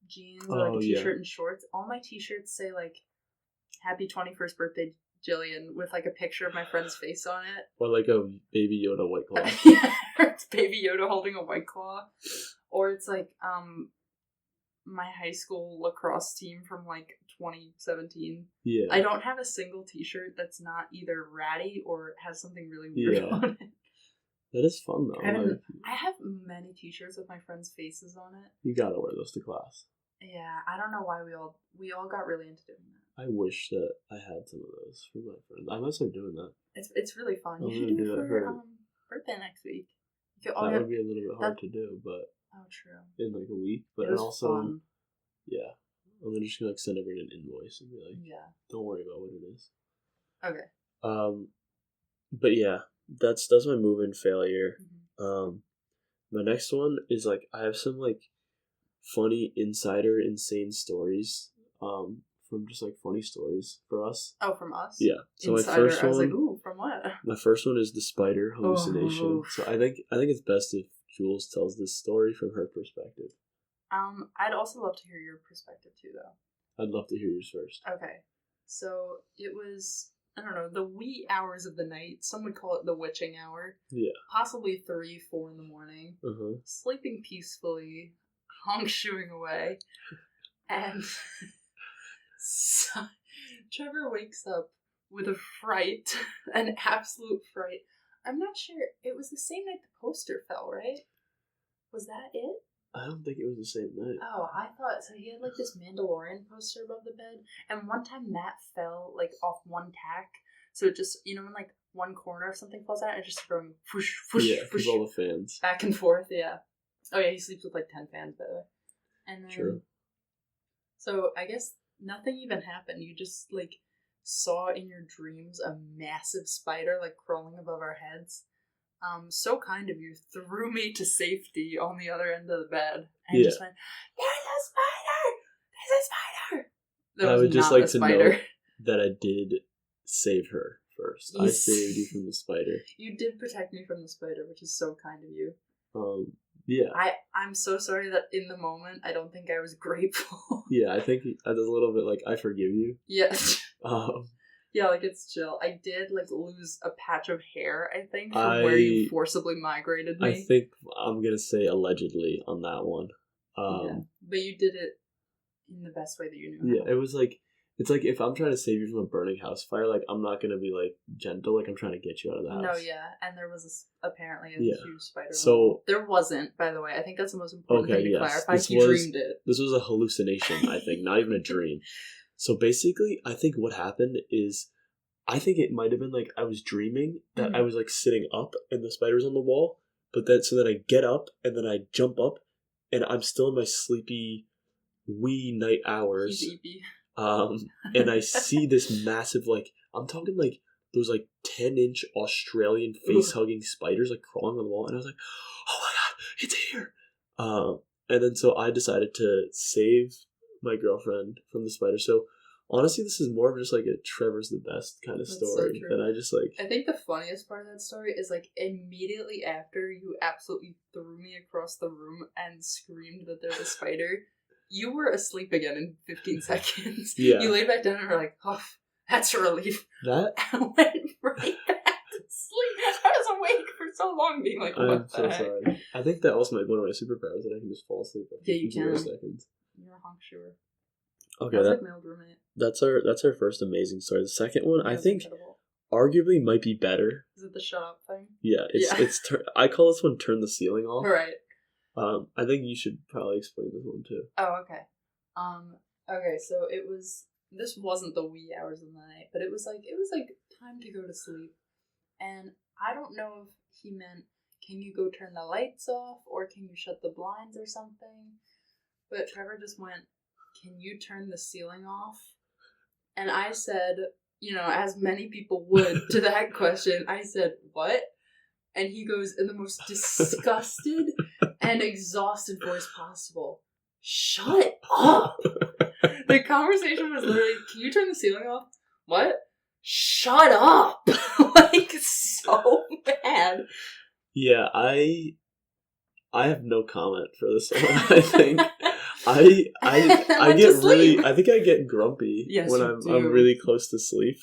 jeans or like a t-shirt and shorts, all my t-shirts say like happy 21st birthday Juliann with like a picture of my friend's face on it.
Or like a Baby Yoda White Claw.
Yeah, it's Baby Yoda holding a White Claw. Or it's like my high school lacrosse team from like 2017. Yeah. I don't have a single t-shirt that's not either ratty or has something really weird on it.
That is fun though.
I have many t-shirts with my friends' faces on it.
You gotta wear those to class.
Yeah, I don't know why we all got really into doing that.
I wish that I had some of those for my friends. I might start doing that.
It's really fun. You should do it for birthday next week.
That would be a little bit hard to do, but
true.
In like a week, but
it was
also
fun.
Yeah, I'm just gonna like send everyone an invoice and be like, don't worry about what it is.
Okay.
But yeah, that's my move-in failure. My next one is like I have some like funny insider insane stories. From just like funny stories for us.
Oh, from us?
Yeah. So
Insider,
my first one,
I was like, ooh, from what?
My first one is the spider hallucination.
Oh.
So I think it's best if Jules tells this story from her perspective.
I'd also love to hear your perspective too, though.
I'd love to hear yours first.
Okay. So it was, I don't know, the wee hours of the night. Some would call it the witching hour. Yeah. Possibly 3, 4 in the morning. Sleeping peacefully, honk shooing away, and so, Trevor wakes up with a fright, an absolute fright. I'm not sure. It was the same night the poster fell, right? Was that it?
I don't think it was the same night.
Oh, I thought so. He had like this Mandalorian poster above the bed, and one time that fell like off one tack, so it just when like one corner of something falls out, it just going whoosh whoosh whoosh
all the fans
back and forth. Yeah. Oh yeah, he sleeps with like 10 fans by the way. And then, true. So I guess nothing even happened. You just like saw in your dreams a massive spider like crawling above our heads. So kind of you, threw me to safety on the other end of the bed and just went, "There's a spider! There's a spider!"
I would just like to know that I did save her first. I saved you from the spider. You
did protect me from the spider, which is so kind of you.
Yeah.
I'm so sorry that in the moment I don't think I was grateful.
Yeah, I think I was a little bit like, I forgive you.
Yeah. Yeah, like it's chill. I did like lose a patch of hair, I think, from where you forcibly migrated me.
I think I'm gonna say allegedly on that one.
Yeah. But you did it in the best way that you knew.
Yeah, it was like, it's like if I'm trying to save you from a burning house fire, like I'm not gonna be like gentle, like I'm trying to get you out of the house.
No, yeah, and there was apparently a huge spider. So there wasn't, by the way. I think that's the most important thing to clarify. You dreamed it.
This was a hallucination, I think, not even a dream. So basically, I think what happened is, I think it might have been like I was dreaming that I was like sitting up and the spider was on the wall, but then I get up and then I jump up and I'm still in my sleepy wee night hours.
He's eepy.
And I see this massive, like, I'm talking like those like 10-inch Australian face-hugging spiders like crawling on the wall, and I was like, oh my god, it's here. And then so I decided to save my girlfriend from the spider. So honestly, this is more of just like a Trevor's the best kind of story that I just like.
I think the funniest part of that story is like immediately after you absolutely threw me across the room and screamed that there's a spider, you were asleep again in 15 seconds.
Yeah.
You laid back down and were like, oh, that's a relief.
That?
And went right back to sleep. I was awake for so long being like, what
I'm
the
so
heck?
sorry. I think that also might be one of my superpowers that I can just fall asleep after 0 seconds.
You're a honk sure.
Okay,
that's like my old roommate.
That's our first amazing story. The second one, I think,
incredible.
Arguably might be better.
Is it the shut up thing?
Yeah, I call this one "Turn the Ceiling Off."
Right.
I think you should probably explain this one too.
Oh, okay. Okay, so this wasn't the wee hours of the night, but it was like time to go to sleep. And I don't know if he meant, can you go turn the lights off, or can you shut the blinds or something? But Trevor just went, can you turn the ceiling off? And I said, as many people would to that question, I said, what? And he goes in the most disgusted and exhausted voice possible, shut up! The conversation was literally, can you turn the ceiling off? What? Shut up! Like, so bad.
Yeah, I have no comment for this one. I think I get really, I think I get grumpy when I'm really close to sleep.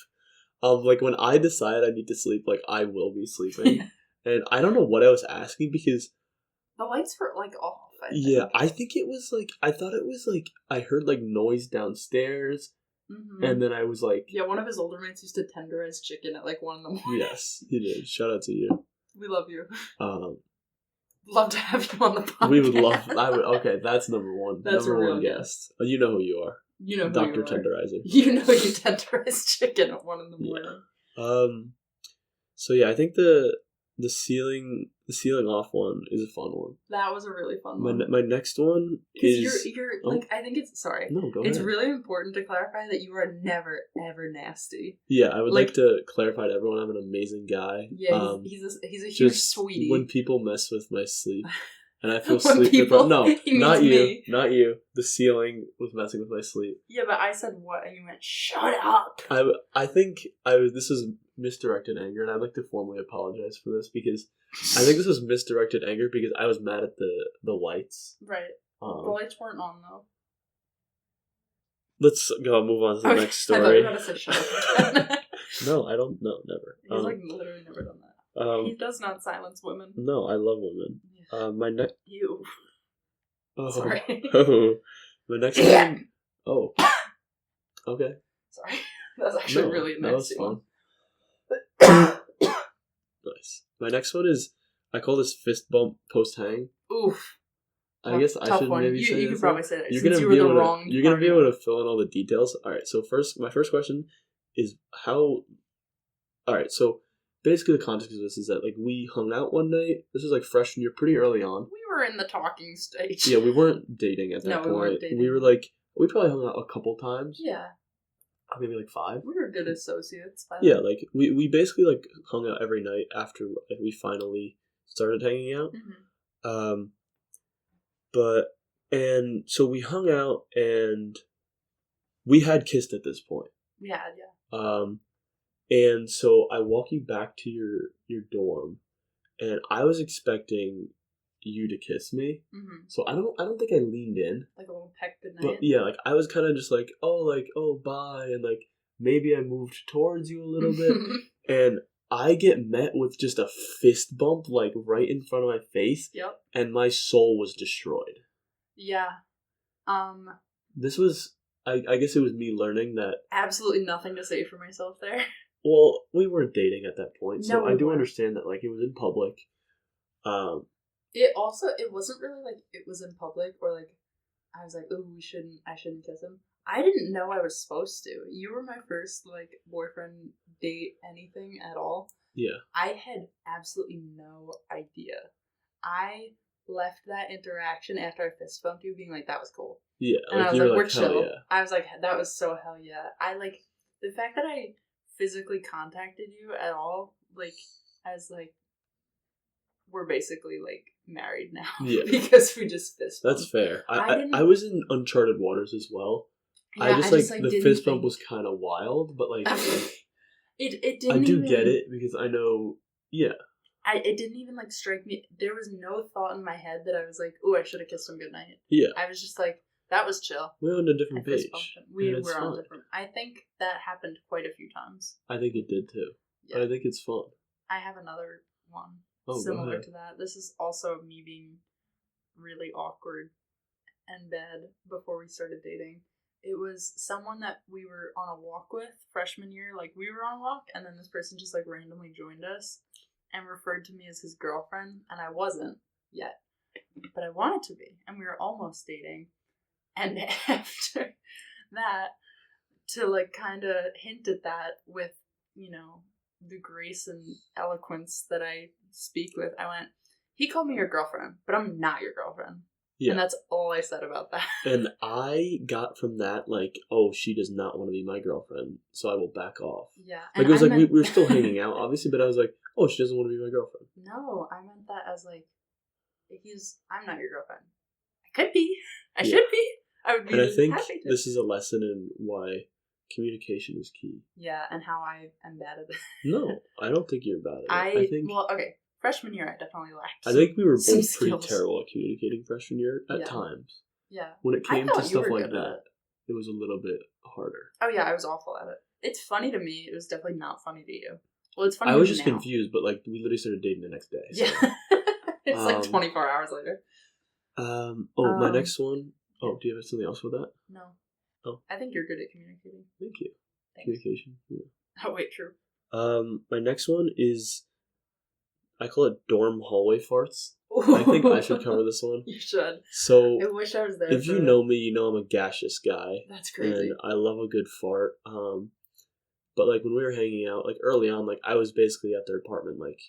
Like when I decide I need to sleep, like I will be sleeping, and I don't know what I was asking because
the lights were like off.
I think it was like I thought it was like I heard like noise downstairs, and then I was like,
one of his older mates used to tenderize chicken at like 1 a.m.
Yes, he did. Shout out to you.
We love you. Love to have you on the podcast.
We would love. Okay, that's number one.
That's
number one guest. You know who you are.
You know who
Dr.
you are.
Tenderizer.
You know you tenderize chicken at 1 a.m.
Yeah. So yeah, I think the ceiling off one is a fun one.
That was a really fun one.
My next one is
you're like I think it's
No, go ahead.
It's really important to clarify that you are never ever nasty.
Yeah, I would like to clarify to everyone I'm an amazing guy.
Yeah, he's a huge sweetie.
When people mess with my sleep and I feel sleep deprived. No, not you. Me. Not you. The ceiling was messing with my sleep.
Yeah, but I said what and you went, shut up.
I think this is misdirected anger, and I'd like to formally apologize for this because I think this was misdirected anger because I was mad at the lights.
Right. The lights weren't on though.
Let's move on to the next story.
I thought you were going to say shut up.
No, I don't. No, never.
He's literally never done that. He does not silence women.
No, I love women. My next.
You.
Oh.
Sorry.
Oh. My next one. Oh. Okay.
Sorry. That was actually really a nice one.
Nice. My next one is, I call this fist bump post hang.
Oof.
I guess I should maybe say
you could probably say that.
You're going to be able to fill in all the details. Alright, so my first question is how... Alright, so basically the context of this is that like we hung out one night. This was like freshman year, pretty early on.
We were in the talking stage.
Yeah, we weren't dating at that point. We weren't dating. We were like, we probably hung out a couple times.
Yeah.
Maybe like 5.
We were good associates.
Yeah, like we basically like hung out every night after like, we finally started hanging out.
Mm-hmm.
And so we hung out and we had kissed at this point.
We had, yeah.
And so I walk you back to your dorm, and I was expecting you to kiss me.
Mm-hmm.
So I don't think I leaned in.
Like a little peck goodnight.
But yeah, like I was kind of just like, oh, bye, and like maybe I moved towards you a little bit, and I get met with just a fist bump like right in front of my face.
Yep. And
my soul was destroyed.
Yeah.
This was, I guess it was me learning that
absolutely nothing to say for myself there.
Well, we weren't dating at that point, so I do
weren't.
understand that like it was in public.
It wasn't really like it was in public or like I was like, oh, I shouldn't kiss him. I didn't know I was supposed to. You were my first like boyfriend, date, anything at all.
Yeah.
I had absolutely no idea. I left that interaction after I fist bumped you being like, that was cool.
Yeah.
And I was like, we're chill. Yeah. I was like, that was so hell yeah. I like the fact that I physically contacted you at all, like as like we're basically like married now.
Yeah.
Because we just fist bumped.
That's fair. I was in uncharted waters as well.
Yeah,
I just like the fist bump was kind of wild, but like
it didn't.
I do get it because I know. Yeah.
It didn't even like strike me. There was no thought in my head that I was like, "Oh, I should have kissed him goodnight."
Yeah.
I was just like, "That was chill."
We're on a different page.
We were on different. I think that happened quite a few times.
I think it did too. Yeah. I think it's fun.
I have another one
Oh,
similar to that. This is also me being really awkward and bad before we started dating. It was someone that we were on a walk with freshman year. Like, we were on a walk, and then this person just, like, randomly joined us and referred to me as his girlfriend, and I wasn't yet. But I wanted to be, and we were almost dating. And after that, to, like, kind of hint at that with, you know, the grace and eloquence that I speak with, I went, he called me your girlfriend, but I'm not your girlfriend. Yeah. And that's all I said about that.
And I got from that, like, oh, she does not want to be my girlfriend, so I will back off.
Yeah.
Like, it was we were still hanging out, obviously, but I was like, oh, she doesn't want to be my girlfriend.
No, I meant that as, like, I'm not your girlfriend. I could be. I should be. I would be happy to. And I think
this is a lesson in why communication is key.
Yeah, and how I am bad at it.
No, I don't think you're bad at it. I think...
Well, okay. Freshman year, I definitely lacked.
I think we were both pretty terrible at communicating freshman year at times.
Yeah.
When it came to stuff like that, it was a little bit harder.
Oh yeah, I was awful at it. It's funny to me. It was definitely not funny to you. Well, it's funny.
I was just confused, but like we literally started dating the next day. So.
Yeah. It's like 24 hours later.
My next one. Oh, do you have something else with that?
No.
Oh.
I think you're good at communicating.
Thank you.
Thanks.
Communication. Yeah.
Oh wait, true.
My next one is. I call it dorm hallway farts. Ooh. I think I should cover this one.
You should.
So,
I wish I was there.
If you know me, you know I'm a gaseous guy.
That's crazy.
And I love a good fart. But like when we were hanging out, like early on, like I was basically at their apartment. Like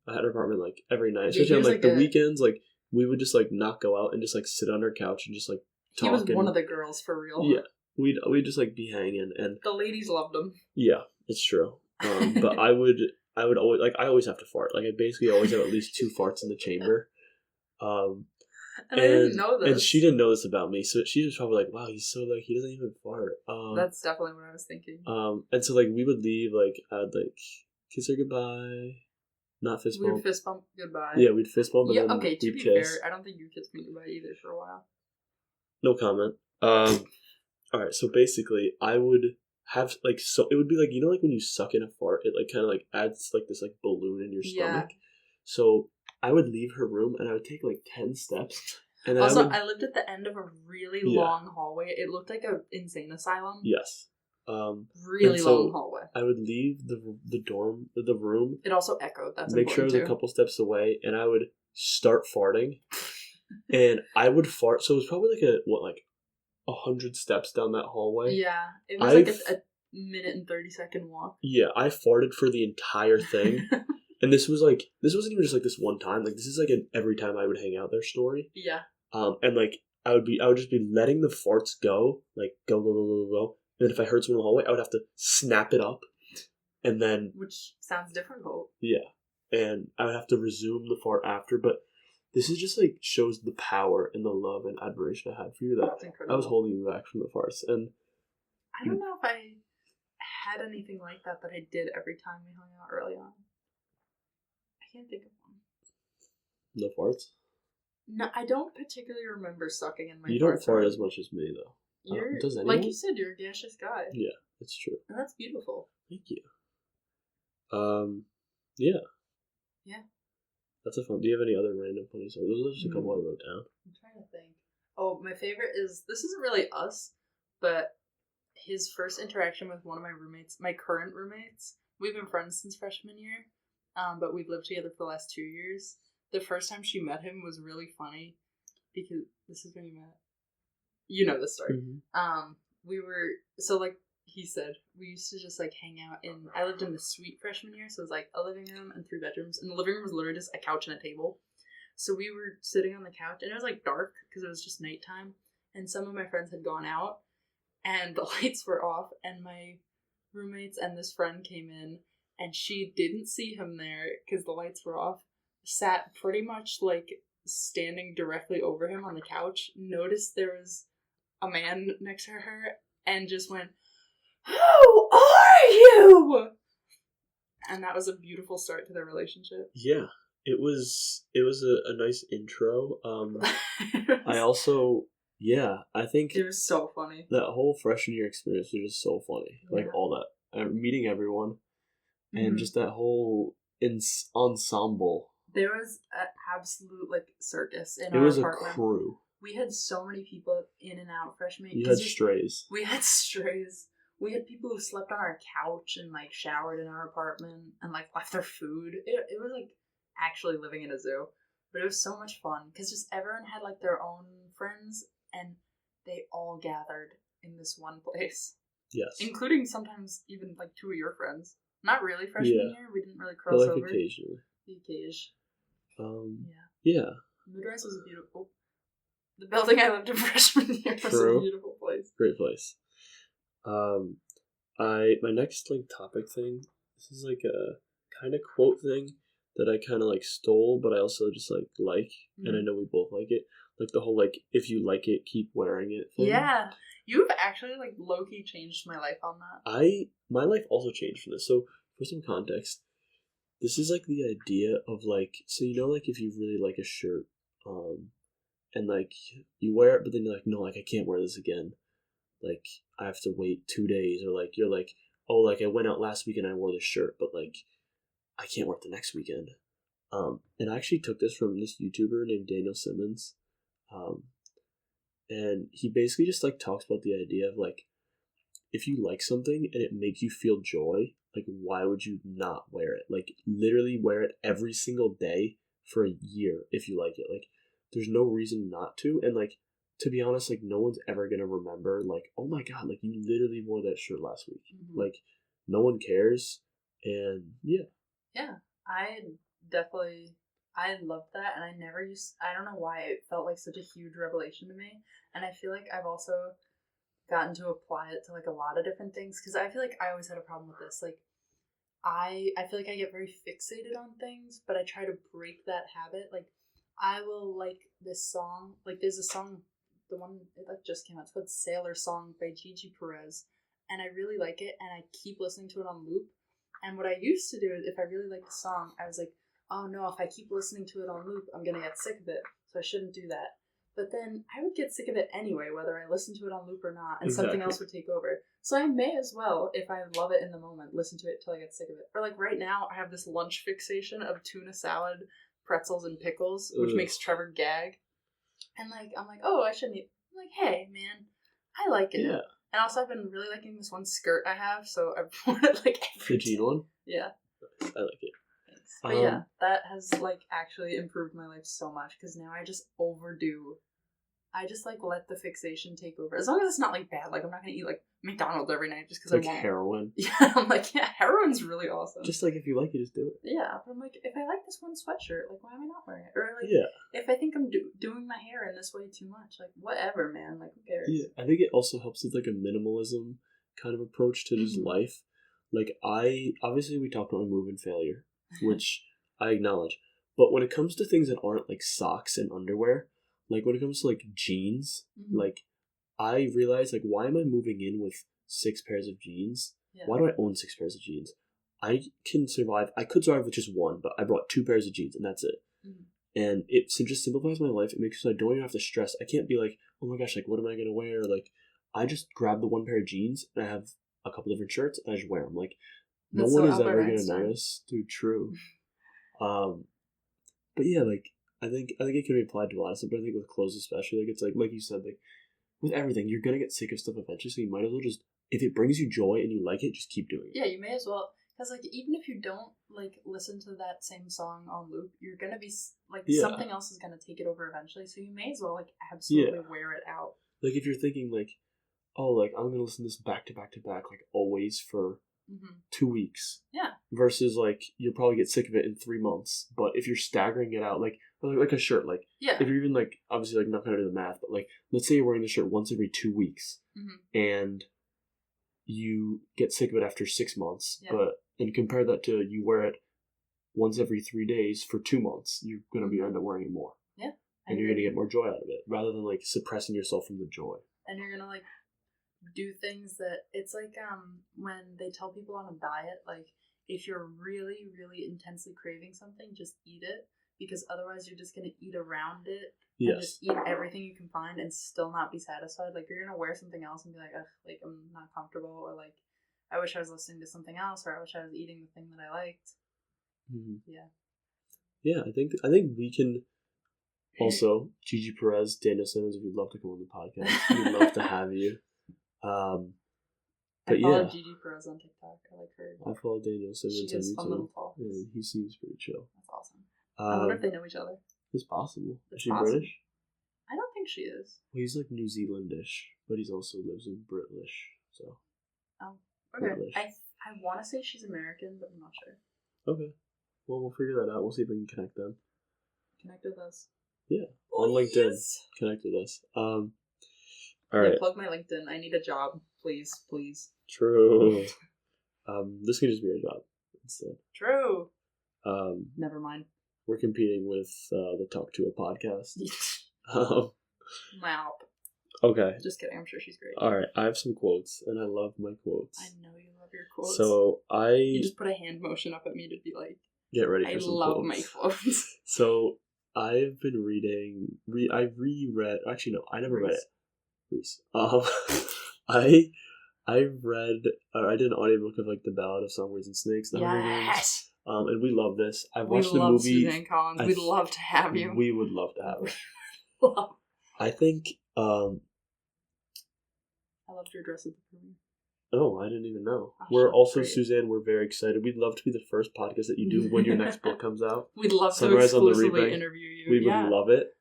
I had an apartment like every night, especially on like the weekends. Like we would just like not go out and just like sit on our couch and just like talk.
He was one of the girls for real.
Yeah, we'd just like be hanging, and
the ladies loved him.
Yeah, it's true. But I would always, like, I always have to fart. Like, I basically always have at least 2 farts in the chamber.
And I didn't know this.
And she didn't know this about me, so she was probably like, wow, he's so, like, he doesn't even fart.
That's definitely what I was thinking.
And so, like, we would leave, like, I'd, like, kiss her goodbye, not fist bump.
We would fist bump goodbye.
Yeah, we'd fist bump, and then
okay, to
we'd
be
kiss.
fair, I don't think you kissed me goodbye either for a while.
No comment. Alright, so basically, I would have, like, so it would be like, you know, like when you suck in a fart, it like kind of like adds like this like balloon in your stomach. Yeah. So I would leave her room and I would take like 10 steps. And then
also, I lived at the end of a really long hallway. It looked like an insane asylum.
Yes.
Really long hallway.
I would leave the room.
It also echoed. That's
make sure I was a couple steps away, and I would start farting. And I would fart. So it was probably like 100 steps down that hallway.
Yeah, it was like a minute and 30-second walk.
Yeah, I farted for the entire thing, and this wasn't even just like this one time. Like this is like an every time I would hang out there story.
Yeah.
And like I would just be letting the farts go, like go, and then if I heard someone in the hallway, I would have to snap it up, and then
which sounds difficult.
Yeah, and I would have to resume the fart after, but. This is just, like, shows the power and the love and admiration I had for you that I was holding you back from the farts. And
I don't know if I had anything like that I did every time we hung out early on. I can't think of one.
No farts?
No, I don't particularly remember sucking in my farts.
You don't fart as much as me, though. Does anyone?
Like you said, you're a gaseous guy.
Yeah, that's true.
And that's beautiful.
Thank you. Yeah.
Yeah.
That's a fun. Do you have any other random funny stories? Those are just a couple I wrote down.
I'm trying to think. Oh, my favorite is, this isn't really us, but his first interaction with one of my roommates, my current roommates. We've been friends since freshman year, but we've lived together for the last 2 years. The first time she met him was really funny because this is when you met. You know this story. Mm-hmm. Like he said, we used to just like hang out I lived in the suite freshman year, so it was like a living room and 3 bedrooms, and the living room was literally just a couch and a table. So we were sitting on the couch, and it was like dark because it was just nighttime, and some of my friends had gone out, and the lights were off, and my roommates and this friend came in, and she didn't see him there because the lights were off, sat pretty much like standing directly over him on the couch, noticed there was a man next to her, and just went, "Who are you?" And that was a beautiful start to their relationship.
Yeah, it was a nice intro. I also, I think
it was so funny.
That whole freshman year experience was just so funny. Like all that, meeting everyone, and just that whole ensemble.
There was an absolute like circus in
our
apartment.
It was a crew.
We had so many people in and out freshman year.
You had strays.
We had strays. We had people who slept on our couch and like showered in our apartment and like left their food. It was like actually living in a zoo, but it was so much fun because just everyone had like their own friends and they all gathered in this one place.
Yes,
including sometimes even like two of your friends. Not really freshman year. We didn't really cross over.
Occasionally.
The occasion.
Yeah.
Midrise was beautiful. The building I lived in freshman year was a beautiful place.
Great place. My next like topic thing. This is like a kind of quote thing that I kind of like stole, but I also just like, and I know we both like it. Like the whole like if you like it, keep wearing it thing.
Yeah, you've actually like low key changed my life on that.
My life also changed from this. So for some context, this is like the idea of like, so like if you really like a shirt, and like you wear it, but then you're like, no, like I can't wear this again. Like I have to wait 2 days, or like you're like, oh, like I went out last week and I wore this shirt, but like I can't wear it the next weekend. And I actually took this from this YouTuber named Simmons. And he basically just like talks about the idea of like, if you like something and it makes you feel joy, like why would you not wear it? Like literally wear it every single day for a year if you like it. Like there's no reason not to. And like, to be honest, like no one's ever gonna remember like, oh my god, like you literally wore that shirt last week. Mm-hmm. Like no one cares. And yeah,
I loved that, and I don't know why it felt like such a huge revelation to me, and I feel like I've also gotten to apply it to like a lot of different things, because I feel like I always had a problem with this. Like I feel like I get very fixated on things, but I try to break that habit. Like I will like this song, like there's a song, the one that just came out, it's called Sailor Song by Gigi Perez, and I really like it, and I keep listening to it on loop. And what I used to do is if I really liked the song, I was like, oh no, if I keep listening to it on loop, I'm gonna get sick of it, so I shouldn't do that. But then I would get sick of it anyway, whether I listened to it on loop or not, and something else would take over. So I may as well, if I love it in the moment, listen to it till I get sick of it. Or like right now, I have this lunch fixation of tuna salad, pretzels, and pickles, which makes Trevor gag. And like I'm like, oh, I shouldn't eat. I'm like, hey man, I like it. Yeah. And also I've been really liking this one skirt I have, so I've worn it like every day. The jean one? Yeah.
I like it.
But yeah, that has like actually improved my life so much, because now I just overdo. I just like let the fixation take over. As long as it's not like bad. Like I'm not gonna eat like McDonald's every night just because I want
heroin.
Yeah, I'm like, yeah, heroin's really awesome.
Just like if you like it, just do it.
Yeah, but I'm like, if I like this one sweatshirt, like why am I not wearing it? Or like, if I think I'm doing my hair in this way too much, like whatever, man. Like who cares?
Yeah, I think it also helps with like a minimalism kind of approach to just life. Like obviously we talked about move and failure, which I acknowledge, but when it comes to things that aren't like socks and underwear, like when it comes to like jeans, like I realize like, why am I moving in with 6 pairs of jeans? Yeah. Why do I own 6 pairs of jeans? I could survive with just one, but I brought 2 pairs of jeans and that's it. And it just simplifies my life. It makes sure I don't even have to stress. I can't be like, oh my gosh, like what am I gonna wear? Like I just grab the 1 pair of jeans and I have a couple different shirts and I just wear them. Like no one is ever gonna notice. Dude, true. But yeah, like I think it can be applied to a lot of stuff, but I think with clothes especially, like it's like you said, like with everything, you're gonna get sick of stuff eventually, so you might as well just, if it brings you joy and you like it, just keep doing it.
Yeah, you may as well, because like even if you don't like listen to that same song on loop, you're gonna be like something else is gonna take it over eventually, so you may as well like absolutely wear it out.
Like if you're thinking like, oh, like I'm gonna listen to this back to back to back, like always for 2 weeks. Yeah. Versus like you'll probably get sick of it in 3 months. But if you're staggering it out, like a shirt, like if you're even like obviously like not gonna do the math, but like let's say you're wearing the shirt once every 2 weeks, and you get sick of it after 6 months, and compare that to you wear it once every 3 days for 2 months, you're going to end up wearing it more.
Yeah.
And you're going to get more joy out of it, rather than, like, suppressing yourself from the joy.
And you're going to, like, do things that, it's like, when they tell people on a diet, like, if you're really, really intensely craving something, just eat it, because otherwise you're just going to eat around it.
Yes.
And just eat everything you can find and still not be satisfied. Like, you're going to wear something else and be like, ugh, like, I'm not comfortable, or, like, I wish I was listening to something else, or I wish I was eating the thing that I liked.
Mm-hmm.
Yeah.
Yeah, I think we can also, Gigi Perez, Daniel Simmons, if you'd love to come on the podcast, we'd love to have you. But
I follow Gigi Perez on TikTok. I like her.
I follow Daniel Simmons
she
on
is
YouTube.
a little tall.
Yeah, he seems pretty chill.
That's awesome. I wonder if they know each other.
It's possible. Is she
possible.
British?
I don't think she is.
Well, he's like New Zealandish, but he's also lives in British, so.
Oh, okay.
British.
I want to say she's American, but I'm not sure.
Okay. Well, we'll figure that out. We'll see if we can connect them.
Connect with us.
Yeah, on LinkedIn.
Yes.
Connect with us. All right.
Plug my LinkedIn. I need a job, please.
True. This can just be a job instead.
True. Never mind.
We're competing with the Talk to a podcast.
Wow.
Okay.
Just kidding. I'm sure she's great.
All right. I have some quotes, and I love my quotes.
I know you love your quotes.
So
You just put a hand motion up at me to be like,
get ready for some quotes.
I love my quotes.
So I've been reading. I reread. Actually, no, I never read it. Reese. I read. I did an audiobook of like the Ballad of Songbirds and Snakes.
Yes.
And we love this. I watched the
love
movie.
Suzanne Collins. We'd love to have you.
We would love to have her. I think.
I loved your dress at the premiere.
Oh, I didn't even know.
Oh,
we're also,
great.
Suzanne, we're very excited. We'd love to be the first podcast that you do when your next book comes out.
We'd love
Sunrise
to exclusively interview you.
We would love it.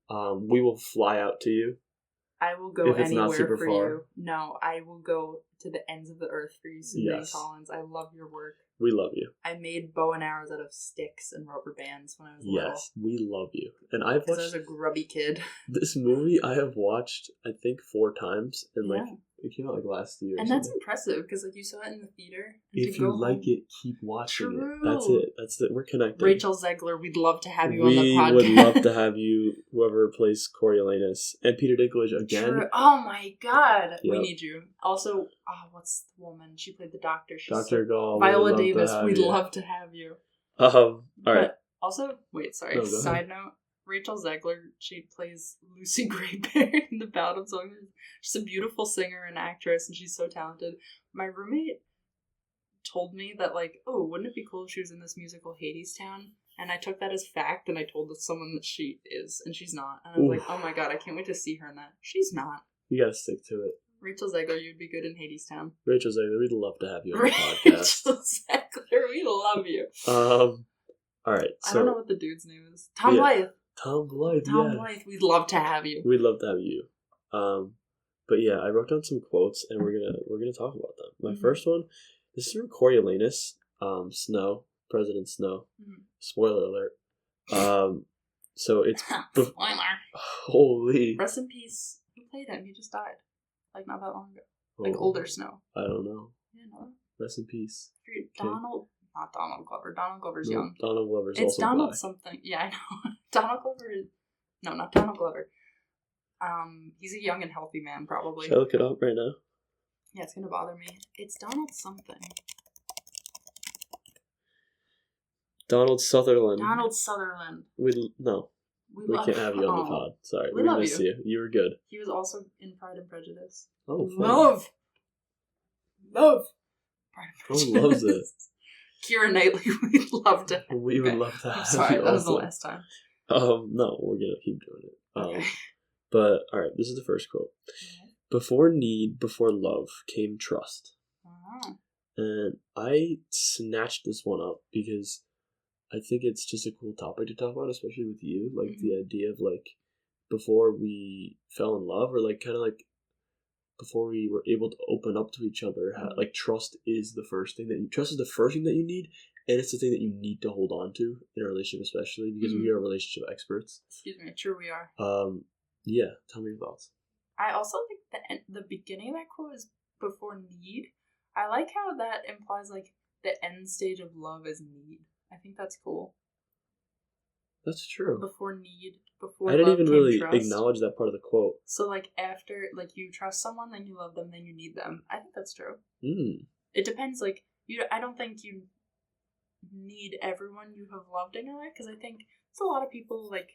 We will fly out to you.
I will go anywhere for
far.
you. No, I will go to the ends of the earth for you, Suzanne Collins. I love your work.
We love you.
I made bow and arrows out of sticks and rubber bands when I was little.
Yes, we love you. And I've watched...
I was a grubby kid.
This movie I have watched, I think, 4 times. And, it came out, like, last year.
And that's impressive, because, like, you saw it in the theater.
If you like it, keep watching it. That's it. That's it. We're connected.
Rachel Zegler, we'd love to have you on the podcast.
We would love to have you, whoever plays Coriolanus. And Peter Dinklage again.
True. Oh, my God.
Yep.
We need you. Also, what's the woman? She played the doctor. She's
Dr. Gaul.
Viola Davis, we'd love to have you.
All right.
Also, side note, Rachel Zegler, she plays Lucy Greybeard in The Ballad of Songbirds. She's a beautiful singer and actress, and she's so talented. My roommate told me that, like, oh, wouldn't it be cool if she was in this musical Hadestown? And I took that as fact, and I told someone that she is, and she's not. And I was like, oh my God, I can't wait to see her in that. She's not.
You gotta stick to it.
Rachel Zegler, you'd be good in Hadestown.
Rachel Zegler, we'd love to have you on the podcast.
Rachel Zegler, we love you.
All right. So,
I don't know what the dude's name is. Tom Blythe.
Tom Blythe,
Blythe, we'd love to have you.
We'd love to have you. But yeah, I wrote down some quotes, and we're gonna talk about them. My first one, this is from Coriolanus, Snow, President Snow. Mm-hmm. Spoiler alert. So it's
spoiler.
Holy.
Rest in peace. Who played him? He just died, like not that long ago. Like older Snow.
I don't know.
Yeah, no.
Rest in peace.
Not Donald Glover. Donald Glover's young.
Donald Glover's
it's
also
Donald
black.
something. Yeah, I know. Donald Glover is... No, not Donald Glover. He's a young and healthy man, probably.
Should I look it up right now?
Yeah, it's gonna bother me. It's Donald something.
Donald Sutherland.
Donald Sutherland.
We can't have you on the pod. Sorry, we miss you. You were good.
He was also in Pride and Prejudice.
Oh, fun.
Love. Pride and Prejudice.
Who loves it?
Keira Knightley, we'd love to.
We would love to have you.
I'm sorry, that was the last time.
No, we're gonna keep doing it.
Okay.
But all right, this is the first quote. Okay. Before need, before love, came trust. And I snatched this one up because I think it's just a cool topic to talk about, especially with you. Like the idea of like before we fell in love, or like kind of like before we were able to open up to each other, like trust is the first thing that you need, and it's the thing that you need to hold on to in a relationship, especially because we are relationship experts.
Excuse me, true we are.
Yeah, tell me your thoughts.
I also think the beginning of that quote is before need. I like how that implies like the end stage of love is need. I think that's cool.
That's true.
Before need, before
I didn't
love
even
came
really
trust.
acknowledge that part of the quote.
So, like, after, like, you trust someone, then you love them, then you need them. I think that's true.
Mm.
It depends, like, I don't think you need everyone you have loved in your life, because I think it's a lot of people, like,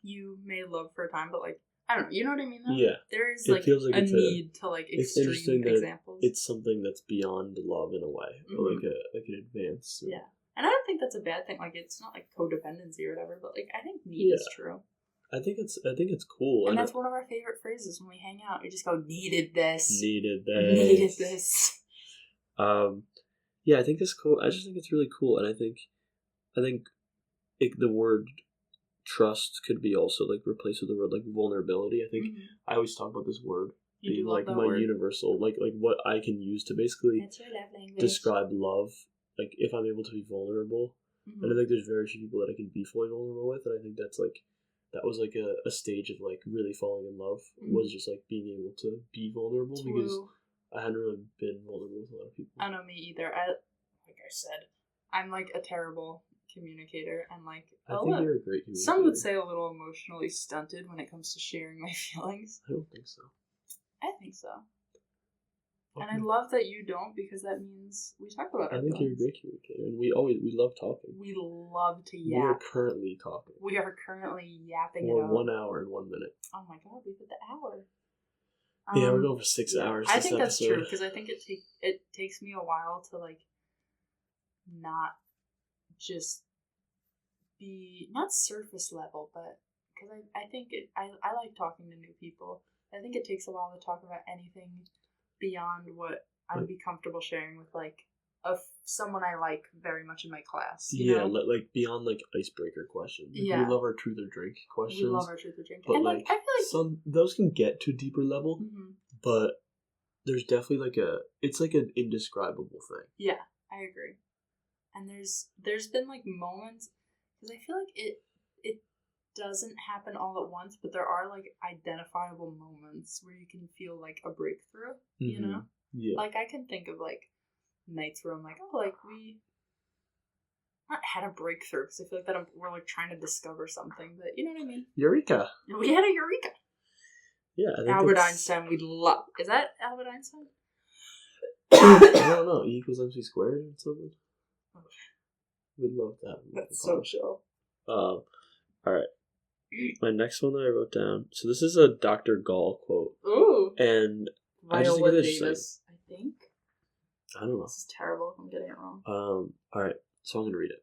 you may love for a time, but, like, I don't know, you know what I mean, though?
Yeah.
There is,
It
like,
feels like
a
it's
need to, like, extreme examples.
It's something that's beyond love in a way, or like an advance.
Yeah. And I don't think that's a bad thing. Like, it's not like codependency or whatever, but like I think need is true.
I think it's cool.
And that's one of our favorite phrases when we hang out. We just go, needed this.
Needed this.
Needed this.
Yeah, I think it's cool. I just think it's really cool, and I think the word trust could be also like replaced with the word like vulnerability. I think I always talk about this word being like my word. Universal, like what I can use to basically describe love. Like, if I'm able to be vulnerable, and I think there's very few people that I can be fully vulnerable with, and I think that was like a stage of like really falling in love, was just like being able to be vulnerable, because I hadn't really been vulnerable with a lot of people.
I know, me either. Like I said, I'm like a terrible communicator, and like
I think you're a great communicator.
Some would say a little emotionally stunted when it comes to sharing my feelings.
I don't think so.
I think so. Okay. And I love that you don't, because that means we talk about our feelings.
I think you're a great communicator, and we love talking.
We love to yap.
We are currently talking.
We are currently yapping
for
it out.
1 hour and 1 minute.
Oh my god, we hit the hour.
Yeah, we're going for 6 hours.
I think that's true, because I think it takes me a while to like not just be not surface level, but because I think I like talking to new people. I think it takes a while to talk about anything beyond what I'd be comfortable sharing with like someone I like very much in my class. You know?
Like beyond like icebreaker questions. Like, we love our truth or drink questions. We
love our truth or drink,
but
and
like
I feel like
those can get to a deeper level, but there's definitely like it's like an indescribable thing.
Yeah, I agree. And there's been like moments, because I feel like it doesn't happen all at once, but there are like identifiable moments where you can feel like a breakthrough, you know? Yeah. Like I can think of like nights where I'm like, oh, like we not had a breakthrough, because I feel like we're like trying to discover something, but you know what I mean?
Eureka.
We had a eureka. Yeah. I think Albert Einstein, we'd love. Is that Albert Einstein?
I don't know. E equals MC squared or something. We'd love that.
That's so chill.
All right. My next one that I wrote down. So this is a Dr. Gaul quote.
Ooh.
And I just think it's interesting.
I think.
I don't know.
This is terrible if I'm getting it wrong.
All right. So I'm going to read it.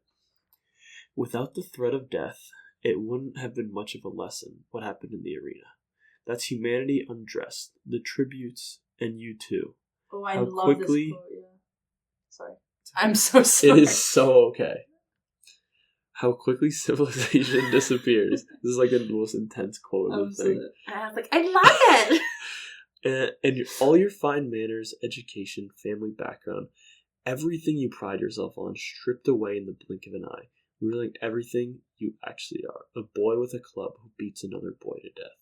Without the threat of death, it wouldn't have been much of a lesson what happened in the arena. That's humanity undressed, the tributes, and you too.
Oh, I love this quote, yeah. Sorry. I'm so sorry.
It is so okay. How quickly civilization disappears. This is like the most intense quote of the thing.
I was like, I love
it! and all your fine manners, education, family background, everything you pride yourself on, stripped away in the blink of an eye, revealing everything you actually are. A boy with a club who beats another boy to death.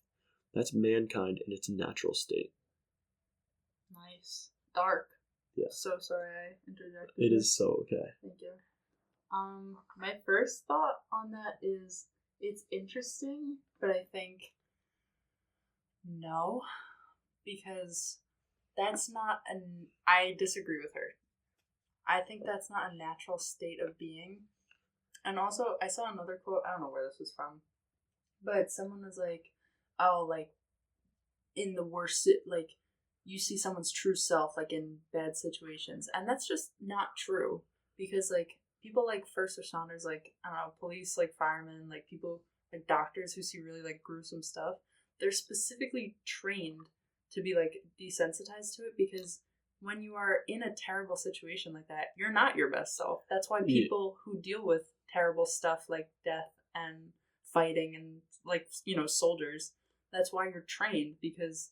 That's mankind in its natural state.
Nice. Dark.
Yeah.
So sorry I interjected.
It is so okay.
Thank you. My first thought on that is it's interesting, but I think no, because that's not I disagree with her. I think that's not a natural state of being. And also, I saw another quote, I don't know where this was from, but someone was like, oh, like, in the worst, like, you see someone's true self, like, in bad situations. And that's just not true. Because, like, people like first responders, like, I don't know, police, like, firemen, like, people, like, doctors who see really, like, gruesome stuff, they're specifically trained to be, like, desensitized to it, because when you are in a terrible situation like that, you're not your best self. That's why people who deal with terrible stuff like death and fighting and, like, you know, soldiers, that's why you're trained, because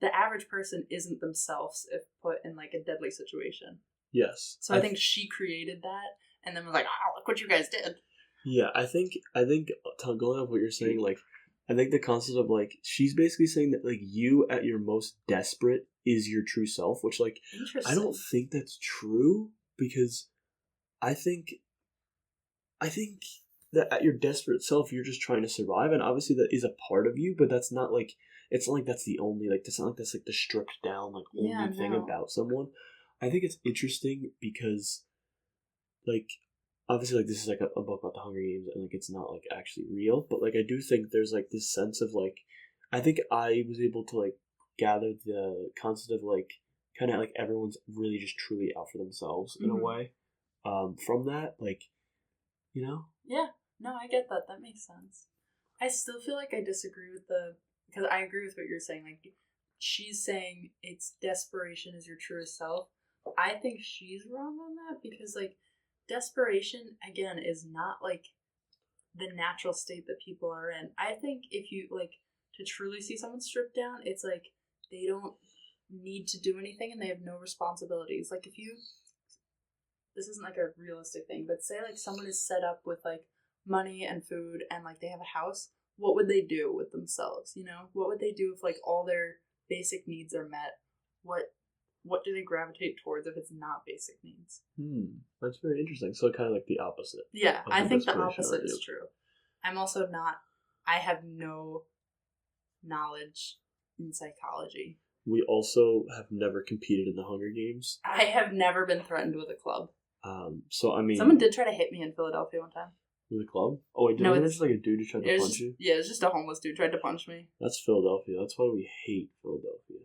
the average person isn't themselves if put in, like, a deadly situation.
Yes.
So I think she created that and then was like, oh, look what you guys did.
Yeah, I think going off what you're saying, like, I think the concept of, like, she's basically saying that, like, you at your most desperate is your true self, which, like, I don't think that's true, because I think that at your desperate self, you're just trying to survive, and obviously that is a part of you, but that's not like, it's not like that's the only, like, it's not like that's like the stripped down, like, only thing about someone. I think it's interesting because, like, obviously, like, this is like a book about the Hunger Games, and like it's not like actually real, but like I do think there's like this sense of like, I think I was able to like gather the concept of like kind of like everyone's really just truly out for themselves in a way, from that, like, you know.
Yeah, no, I get that. That makes sense. I still feel like I disagree with because I agree with what you're saying. Like, she's saying it's desperation is your truest self. I think she's wrong on that because, like, desperation, again, is not, like, the natural state that people are in. I think if you, like, to truly see someone stripped down, it's, like, they don't need to do anything and they have no responsibilities. Like, if you... This isn't, like, a realistic thing, but say, like, someone is set up with, like, money and food and, like, they have a house, what would they do with themselves, you know? What would they do if, like, all their basic needs are met? What do they gravitate towards if it's not basic needs?
That's very interesting. So kind of like the opposite.
Yeah, I think the opposite is true. I'm also not... I have no knowledge in psychology.
We also have never competed in the Hunger Games.
I have never been threatened with a club.
So I mean...
Someone did try to hit me in Philadelphia one time.
With a club? Oh, wait, no, it's just like a dude who tried to punch you?
Yeah, it was just a homeless dude tried to punch me.
That's Philadelphia. That's why we hate Philadelphia.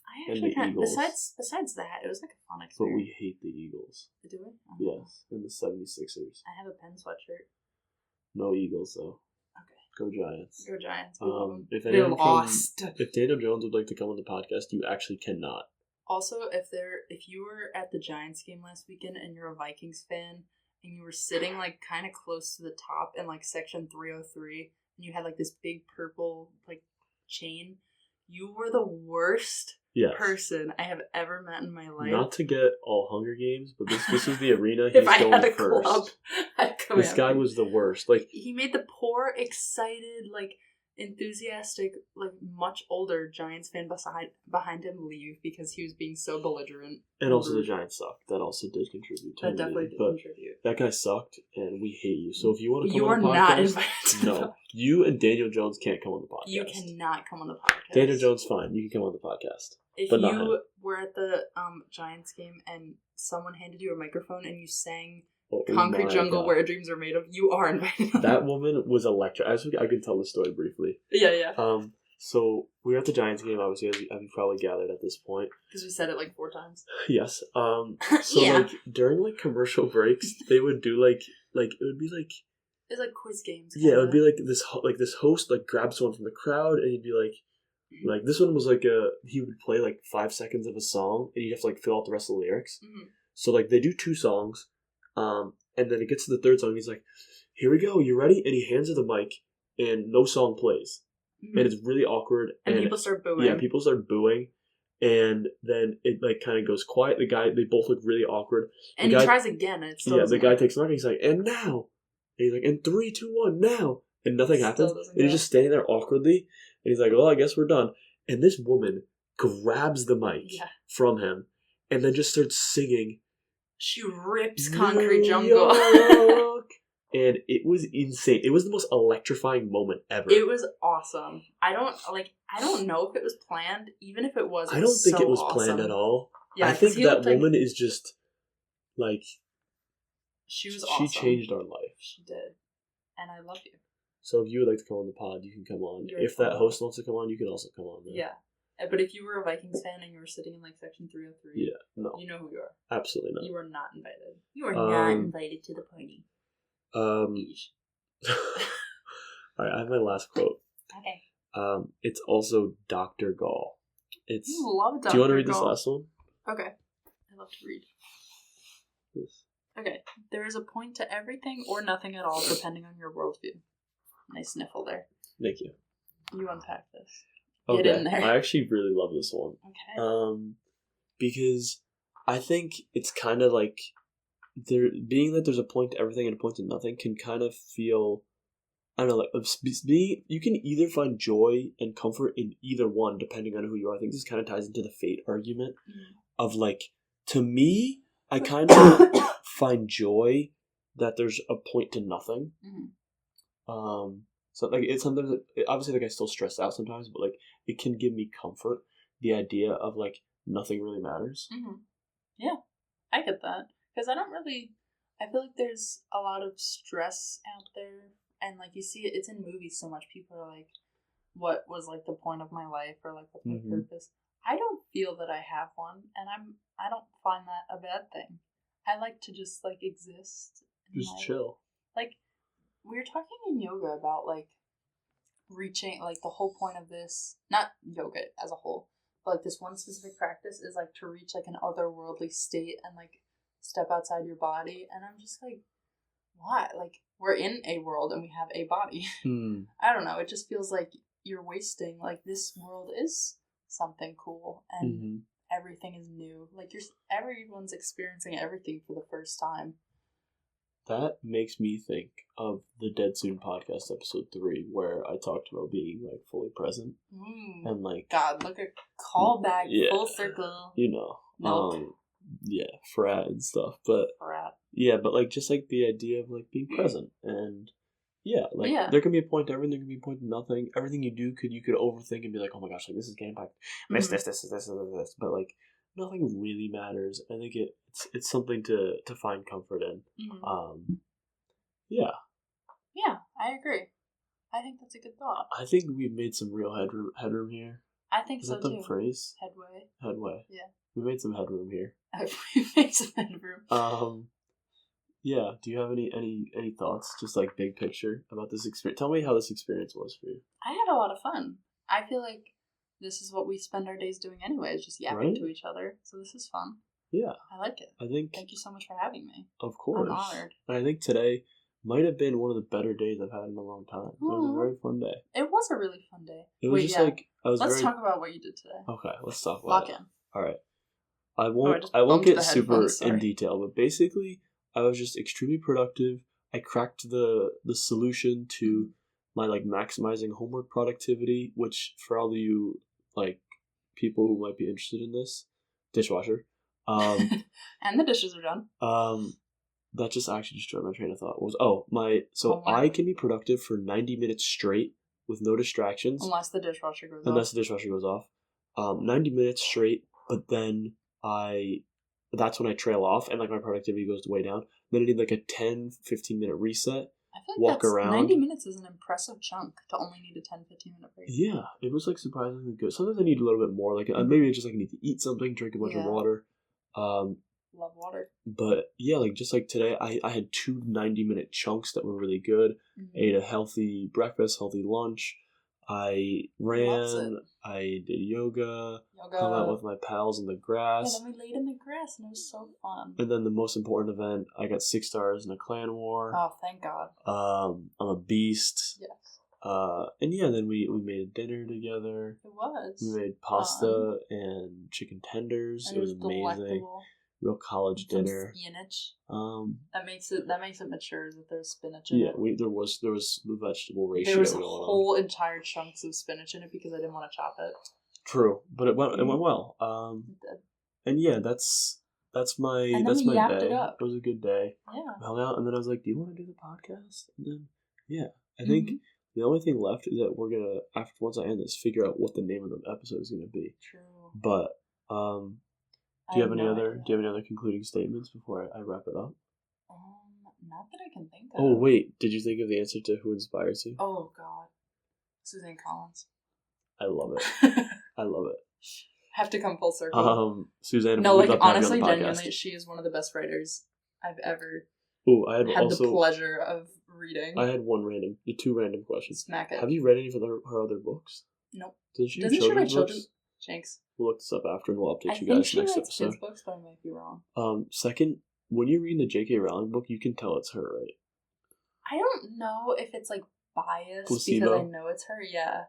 I actually kind of... Besides that, it was like a fun experience.
But we hate the Eagles.
Do we?
Yes, and the 76ers.
I have a Penn sweatshirt.
No Eagles, though.
Okay.
Go Giants.
Go Giants.
If
They're lost.
If Daniel Jones would like to come on the podcast, you actually cannot.
Also, if you were at the Giants game last weekend and you're a Vikings fan and you were sitting like kind of close to the top in like section 303 and you had like this big purple like chain, you were the worst person I have ever met in my life.
Not to get all Hunger Games, but this is the arena he's
if I
going
had a
first.
Club, I'd come
this guy was the worst. Like,
he made the poor, excited, like enthusiastic, like much older Giants fan behind him leave because he was being so belligerent.
And also the Giants sucked. That also did contribute.
That definitely did contribute.
That guy sucked, and we hate you. So if you want to come
you
on the podcast,
not invited.
No, you and Daniel Jones can't come on the podcast.
You cannot come on the podcast.
Daniel Jones, fine, you can come on the podcast.
If
but
you were at the Giants game and someone handed you a microphone and you sang Concrete Jungle Where Dreams Are Made Of, you are invited.
That woman was electric. I can tell the story briefly.
Yeah.
So we were at the Giants game, obviously, as you probably gathered at this point.
Because we said it like 4 times.
Yes. So like during like commercial breaks, they would do like it would be like...
It's like quiz games.
Yeah, it would be like this host like grabs someone from the crowd and he'd be like this one was like he would play like 5 seconds of a song and you'd have to like fill out the rest of the lyrics. Mm-hmm. So like they do 2 songs, and then it gets to the 3rd song and he's like, "Here we go, you ready?" And he hands her the mic and no song plays. Mm-hmm. And it's really awkward. And
people start booing.
Yeah, people start booing. And then it like kind of goes quiet. They both look really awkward.
And he tries again and it's still
the guy takes a mic and he's like, "And now." And he's like, "And 3, 2, 1, now." And nothing happens. And he's just standing there awkwardly. And he's like, "Well, I guess we're done." And this woman grabs the mic from him and then just starts singing.
She rips Concrete Jungle.
And it was insane. It was the most electrifying moment ever.
It was awesome. I don't know if it was planned. Even if it was,
I don't think it was planned at all. Yeah, I think that woman is just like...
She was awesome.
She changed our life.
She did. And I love you.
So if you would like to come on the pod, you can come on. If that host wants to come on, you can also come on. There.
Yeah. But if you were a Vikings fan and you were sitting in like section 303,
no.
You know who you are.
Absolutely not.
You are not invited. You are not invited to the party.
Alright, I have my last quote.
Okay.
It's also Dr. Gaul.
You love Dr. Gaul.
Do you want to read this last one?
Okay. I love to read.
This.
Okay. There is a point to everything or nothing at all, depending on your worldview. Nice sniffle there.
Thank you.
You unpack this.
Okay.
Get in there.
I actually really love this one.
Okay.
Because I think it's kind of like being that there's a point to everything and a point to nothing can kind of feel, I don't know, like you can either find joy and comfort in either one depending on who you are. I think this kind of ties into the fate argument of like, to me, I kind of find joy that there's a point to nothing. So like it's sometimes obviously like I still stress out sometimes, but like it can give me comfort. The idea of like nothing really matters.
Yeah, I get that because I feel like there's a lot of stress out there, and like you see it, it's in movies so much. People are like, "What was like the point of my life?" or like, "What's my purpose?" I don't feel that I have one, and I don't find that a bad thing. I like to just like exist,
Just chill.
Like we were talking in yoga about like reaching like the whole point of this, not yoga as a whole, but like this one specific practice is like to reach like an otherworldly state and like step outside your body, and I'm just like, why? Like we're in a world and we have a body. I don't know, it just feels like you're wasting, like this world is something cool and everything is new, like everyone's experiencing everything for the first time.
That makes me think of the Dead Soon podcast episode 3, where I talked about being like fully present and like
God, look at callback, full circle.
You know,
nope.
Frat and stuff, but
frat.
Yeah, but like just like the idea of like being present and there can be a point to everything, there can be a point to nothing. Everything you do you could overthink and be like, oh my gosh, like this is getting back, miss this, but like nothing really matters. I think it's something to find comfort in. Yeah,
I agree. I think that's a good thought.
I think we've made some real headroom here.
I think
is
so
that the
too.
Phrase?
Headway.
Yeah, we made some headroom here.
We made some headroom.
Yeah, do you have any thoughts, just like big picture, about this experience? Tell me how this experience was for you.
I had a lot of fun. I feel like this is what we spend our days doing anyway, is just yapping to each other. So this is fun.
Yeah.
I like it. Thank you so much for having me.
Of course.
I'm honored.
And I think today might have been one of the better days I've had in a long time. It was a very fun day.
It was a really fun day.
It was
Let's talk about what you did today.
Okay, let's talk about
Lock
it.
in.
All right. I won't get super in detail, but basically I was just extremely productive. I cracked the solution to my like maximizing homework productivity, which for all of you like people who might be interested in this, dishwasher.
And the dishes are done.
That just actually destroyed my train of thought. Homework. I can be productive for 90 minutes straight with no distractions.
Unless the dishwasher goes
off. 90 minutes straight, but then that's when I trail off and like my productivity goes way down. Then I need like a 10-15 minute reset.
I feel like around. 90 minutes is an impressive chunk to only need a 10-15 minute break.
Yeah, it was like surprisingly good. Sometimes I need a little bit more. Like maybe I just like need to eat something, drink a bunch of water.
Love water.
But yeah, like just like today, I had 2 90-minute chunks that were really good. I ate a healthy breakfast, healthy lunch. I ran. I did yoga. Hung out with my pals in the grass.
Yeah, then we laid in the grass and it was so fun.
And then the most important event, I got 6 stars in a clan war.
Oh, thank God.
I'm a beast.
Yes.
And yeah, then we made a dinner together.
It was.
We made pasta and chicken tenders.
And
it was amazing.
Delectable.
Real college dinner.
Spinach. That makes it mature that there's spinach in it.
Yeah, there was the vegetable ratio.
There was whole entire chunks of spinach in it because I didn't want to chop it.
True, but it went well.
It did.
And yeah, that's my day. It was a good day.
Yeah.
I hung out, and then I was like, "Do you want to do the podcast?" And then I think the only thing left is that we're gonna once I end this, figure out what the name of the episode is gonna be.
True.
But do you have any other concluding statements before I wrap it up?
Not that I can think of.
Oh wait, did you think of the answer to who inspires you?
Oh God, Suzanne Collins.
I love it. I love it.
Have to come full circle.
Suzanne.
No, like honestly, genuinely, she is one of the best writers I've ever had the pleasure of reading.
I had two random questions.
Smack it.
Have you read any of her other books?
Nope.
Doesn't she
write children's
books?
Shanks.
We'll look this up after and we'll update you guys next episode.
I think she writes kids' books, but I might be wrong.
Second, when you're reading the J.K. Rowling book, you can tell it's her, right?
I don't know if it's like biased
Placebo?
because I know it's her, yeah.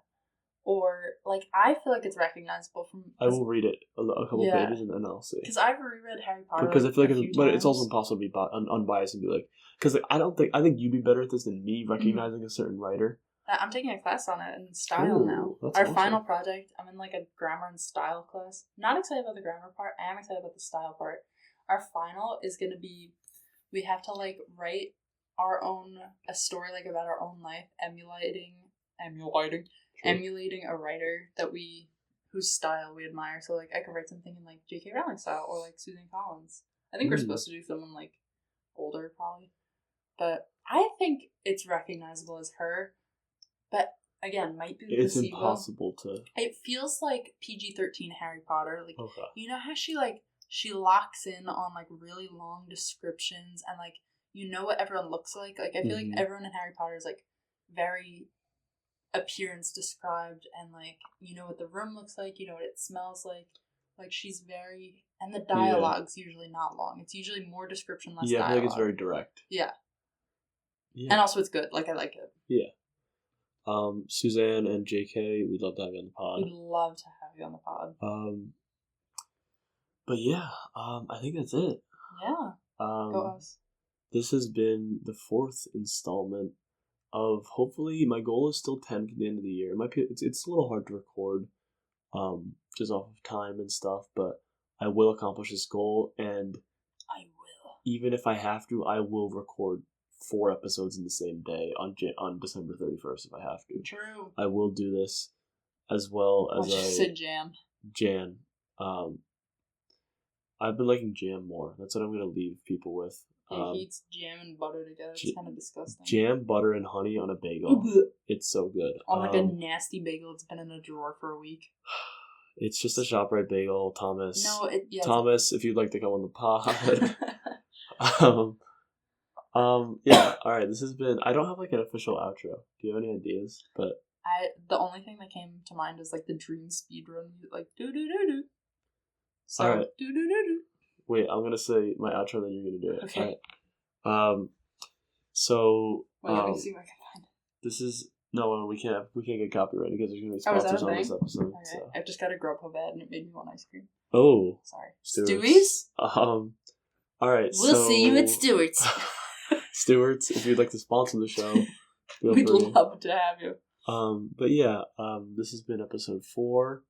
Or like I feel like it's recognizable from.
I will read it a couple pages and then I'll see.
Because I've reread Harry Potter.
Because I feel like, but it's also impossible to be unbiased and be like, because like, I think you'd be better at this than me recognizing a certain writer.
I'm taking a class on it in style now. Our awesome. Final project, I'm in like a grammar and style class. Not excited about the grammar part. I am excited about the style part. Our final is going to be, we have to like write a story like about our own life, emulating a writer whose style we admire. So like I could write something in like J.K. Rowling style or like Suzanne Collins. I think we're supposed to do someone like older probably, but I think it's recognizable as her. But again, might be
it's
placebo.
Impossible to.
It feels like PG-13 Harry Potter. Like
Okay.
you know how she locks in on like really long descriptions and like you know what everyone looks like. Like I feel like everyone in Harry Potter is like very appearance described and like you know what the room looks like, you know what it smells like. Like she's very, and the dialogue's usually not long. It's usually more description, less dialogue.
I feel like it's very direct.
Yeah. And also it's good. Like I like it.
Yeah. Suzanne and JK, we'd love to have you on the pod.
We'd love to have you on the pod.
But yeah, I think that's it.
Yeah. Go us. This
has been the 4th installment of, hopefully, my goal is still 10 for the end of the year. It might be, it's a little hard to record, just off of time and stuff, but I will accomplish this goal, and
I will.
Even if I have to, I will record 4 episodes in the same day on December 31st if I have to.
True.
I will do this as well as
I just said Jan.
I've been liking jam more. That's what I'm going to leave people with.
He eats jam and butter together. It's kind of disgusting.
Jam, butter, and honey on a bagel. It's so good.
On like a nasty bagel. It's been in a drawer for a week.
It's just a ShopRite bagel, Thomas.
No,
Thomas, if you'd like to come on the pod. Yeah, alright, this has been, I don't have like an official outro. Do you have any ideas? But
the only thing that came to mind is like the dream speedrun, like do. So
alright.
Do.
Wait, I'm gonna say my outro, then you're gonna do it.
Okay.
Alright. So
let me see if I can find it.
This is we can't get copyrighted because there's gonna be sponsors on this episode.
Okay. So. I just got a Grubhub ad and it made me want ice cream.
Oh.
Sorry.
Stewart's? Alright,
we'll see you at Stewart's.
Stewart's, if you'd like to sponsor the show,
we'd love to have you.
But yeah, this has been episode 4.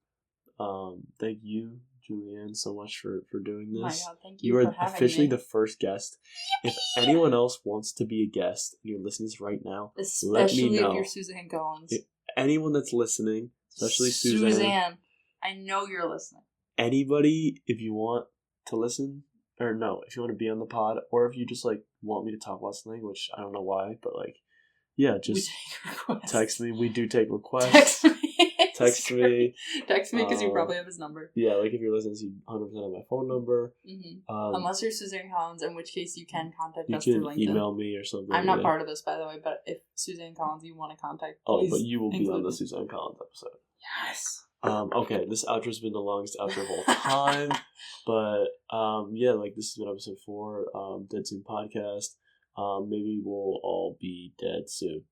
Thank you, Juliann, so much for doing this.
Oh my God, thank you.
You are officially the first guest. Yippee! If anyone else wants to be a guest and you're listening to this right now, let me know.
Especially if you're Suzanne Collins.
Anyone that's listening, especially Suzanne.
I know you're listening.
Anybody, if you want to listen, or no, if you want to be on the pod, or if you just like want me to talk about something, which I don't know why, but like, yeah, just text me. We do take requests. Text me.
Text me because you probably have his number.
Yeah, like if you're listening, you 100% have my phone number.
Mm-hmm. Unless you're Suzanne Collins, in which case you can contact us
through
LinkedIn.
You can email me or something.
I'm not part of this, by the way, but if Suzanne Collins you want to contact, please
but you will be on the Suzanne Collins episode.
Yes.
Okay, this outro's been the longest outro of all time, but yeah, like this has been episode 4, Dead Soon Podcast. Maybe we'll all be dead soon.